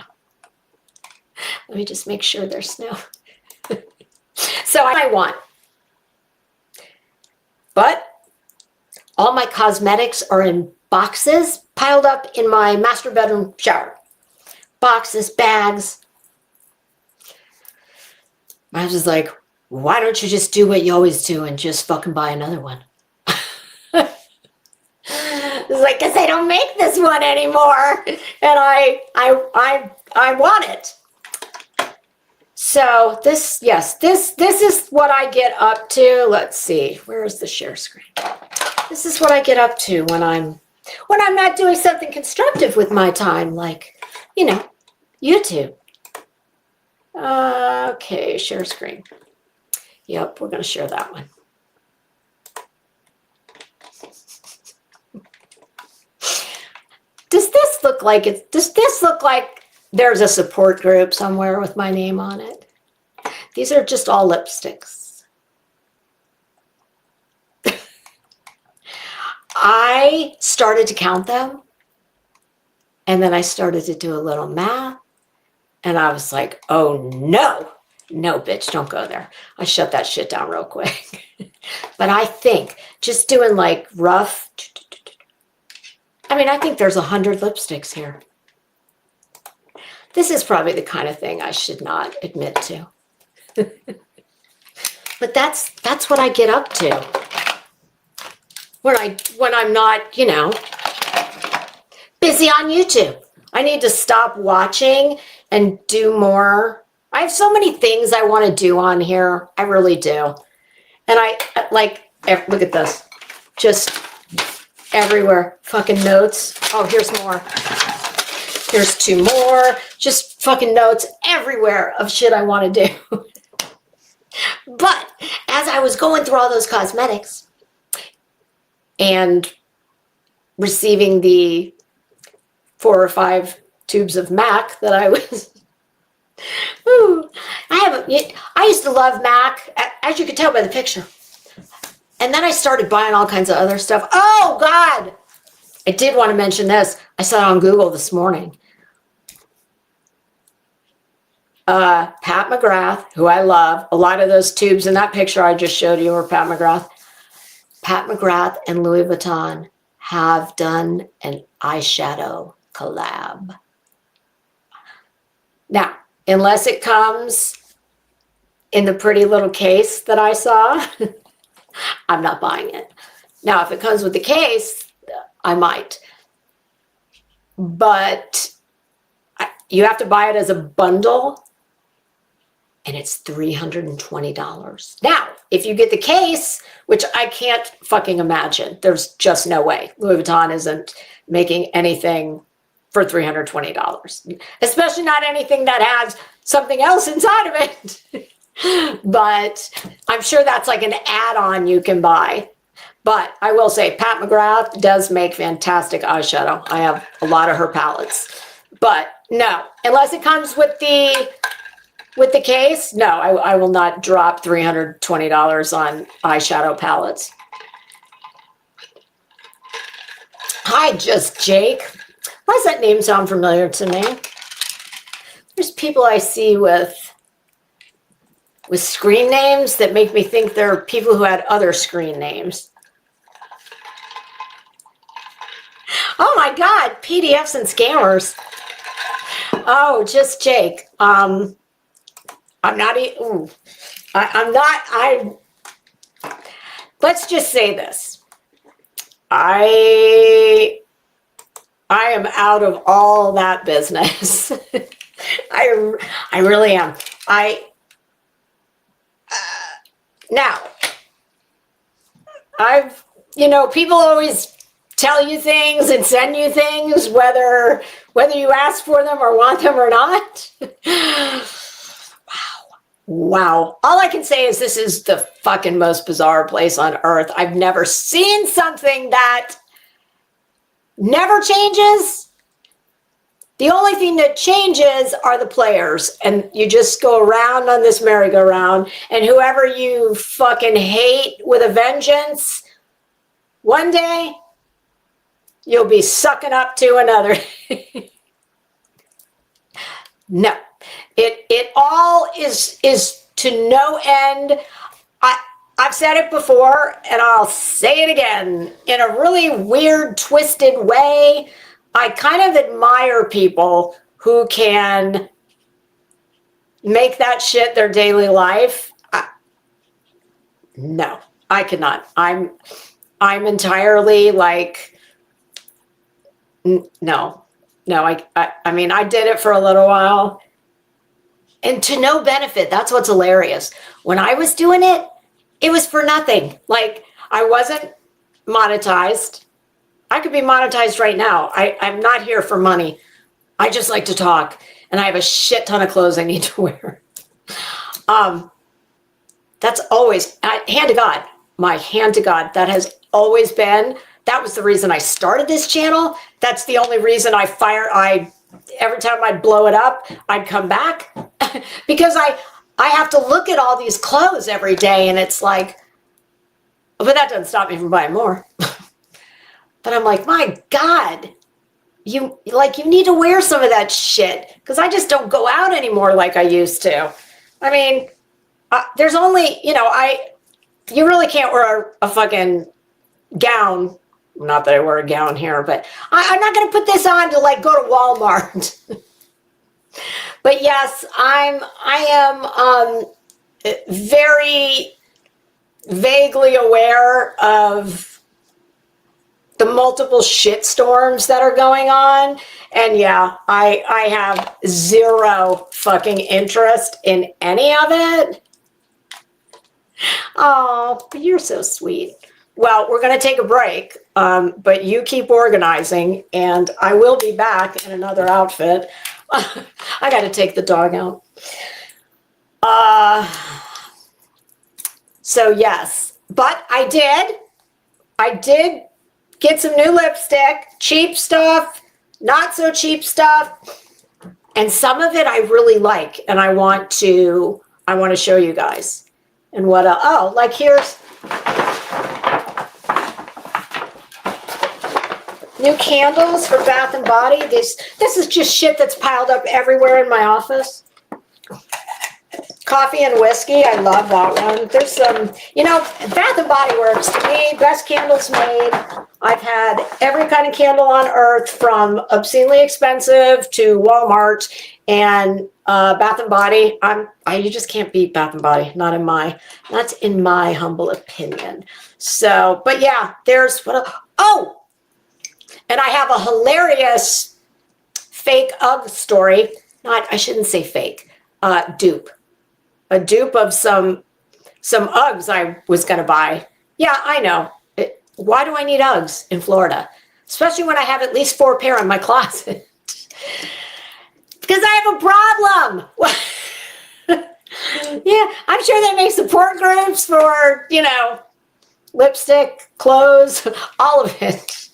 Let me just make sure there's snow. So I want. But all my cosmetics are in boxes piled up in my master bedroom shower. Boxes, bags. I was like, why don't you just do what you always do and just fucking buy another one? It's like, because they don't make this one anymore. And I want it. So this is what I get up to. Let's see, where is the share screen? This is what I get up to when I'm not doing something constructive with my time, like, you know, YouTube. Okay, share screen. Yep, we're going to share that one. Does this look like there's a support group somewhere with my name on it? These are just all lipsticks. I started to count them, and then I started to do a little math, and I was like, oh no, bitch, don't go there. I shut that shit down real quick. But I think just doing like rough, I mean, I think there's 100 lipsticks here. This is probably the kind of thing I should not admit to. But that's what I get up to when I'm not, you know, busy on YouTube. I need to stop watching and do more. I have so many things I want to do on here. I really do. And I like, look at this. Just everywhere. Fucking notes. Oh, here's more. Here's 2 more. Just fucking notes everywhere of shit I want to do. But as I was going through all those cosmetics and receiving the 4 or 5 tubes of MAC that I was, I used to love MAC, as you can tell by the picture. And then I started buying all kinds of other stuff. Oh, God. I did want to mention this. I saw it on Google this morning. Pat McGrath, who I love. A lot of those tubes in that picture I just showed you were Pat McGrath. Pat McGrath and Louis Vuitton have done an eyeshadow collab. Now, unless it comes in the pretty little case that I saw, I'm not buying it. Now, if it comes with the case, I might. But you have to buy it as a bundle, and it's $320. Now, if you get the case, which I can't fucking imagine, there's just no way. Louis Vuitton isn't making anything for $320, especially not anything that has something else inside of it. But I'm sure that's like an add-on you can buy. But I will say, Pat McGrath does make fantastic eyeshadow. I have a lot of her palettes. But no, unless it comes with the case, no, I will not drop $320 on eyeshadow palettes. Hi, Just Jake. Why does that name sound familiar to me? There's people I see with screen names that make me think they're people who had other screen names. Oh my God, PDFs and scammers. Oh, Just Jake. I'm not, let's just say this. I am out of all that business. I really am. Now, people always tell you things and send you things, whether you ask for them or want them or not. Wow. All I can say is this is the fucking most bizarre place on earth. I've never seen something that never changes. The only thing that changes are the players, and you just go around on this merry-go-round, and whoever you fucking hate with a vengeance, one day you'll be sucking up to another. No, it all is to no end. I've said it before, and I'll say it again in a really weird, twisted way. I kind of admire people who can make that shit their daily life. No, I cannot. I'm entirely like, no. I mean, I did it for a little while, and to no benefit. That's what's hilarious. When I was doing it, it was for nothing. Like, I wasn't monetized. I could be monetized right now. I'm not here for money. I just like to talk, and I have a shit ton of clothes I need to wear. That's always, hand to God, my hand to God, that has always been, that was the reason I started this channel. That's the only reason every time I'd blow it up, I'd come back. Because I have to look at all these clothes every day, and it's like, but that doesn't stop me from buying more. But I'm like, my God, you need to wear some of that shit, because I just don't go out anymore like I used to. I mean, there's only, you really can't wear a fucking gown. Not that I wear a gown here, but I'm not going to put this on to like go to Walmart. But yes, I am very vaguely aware of the multiple shit storms that are going on. And yeah, I have zero fucking interest in any of it. Oh, you're so sweet. Well, we're going to take a break, but you keep organizing, and I will be back in another outfit. I got to take the dog out. So yes, but I did get some new lipstick, cheap stuff, not so cheap stuff, and some of it I really like, and I want to show you guys. And what like here's new candles for Bath and Body. This is just shit that's piled up everywhere in my office. Coffee and whiskey, I love that one. There's some, Bath and Body Works, to me, best candles made. I've had had every kind of candle on earth, from obscenely expensive to Walmart and Bath and Body. You just can't beat Bath and Body. Not in my humble opinion. So, but yeah, there's oh, and I have a hilarious fake UGG story. I shouldn't say fake. Dupe. A dupe of some Uggs I was going to buy. Yeah, I know. Why do I need Uggs in Florida? Especially when I have at least 4 pair in my closet. Because I have a problem. Yeah, I'm sure they make support groups for, lipstick, clothes, all of it.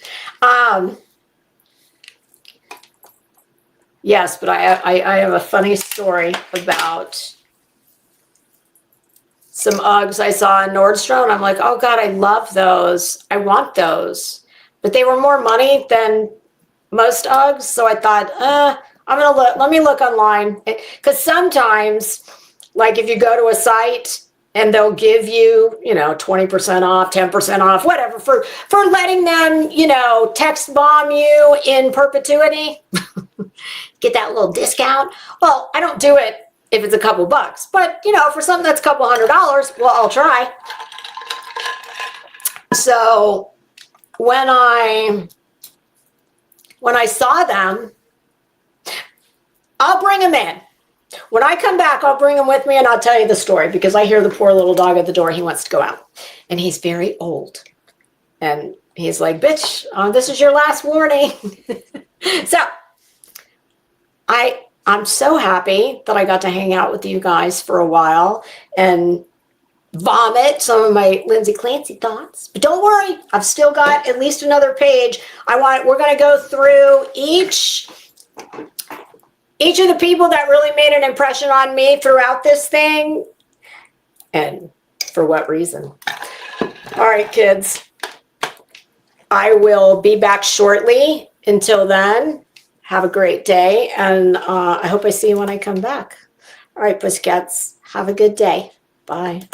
Yes, but I have a funny story about some Uggs I saw in Nordstrom, and I'm like, oh God, I love those. I want those. But they were more money than most Uggs, so I thought, let me look online. Because sometimes, like if you go to a site and they'll give you, 20% off, 10% off, whatever, for letting them, text bomb you in perpetuity, get that little discount. Well, I don't do it if it's a couple bucks, but for something that's a couple $100, well, I'll try. So when I saw them, I'll bring them in. When I come back, I'll bring him with me and I'll tell you the story, because I hear the poor little dog at the door. He wants to go out, and he's very old. And he's like, bitch, this is your last warning. So I'm so happy that I got to hang out with you guys for a while and vomit some of my Lindsay Clancy thoughts. But don't worry, I've still got at least another page. We're going to go through each of the people that really made an impression on me throughout this thing, and for what reason. All right, kids. I will be back shortly. Until then, have a great day, and I hope I see you when I come back. All right, pussycats, have a good day. Bye.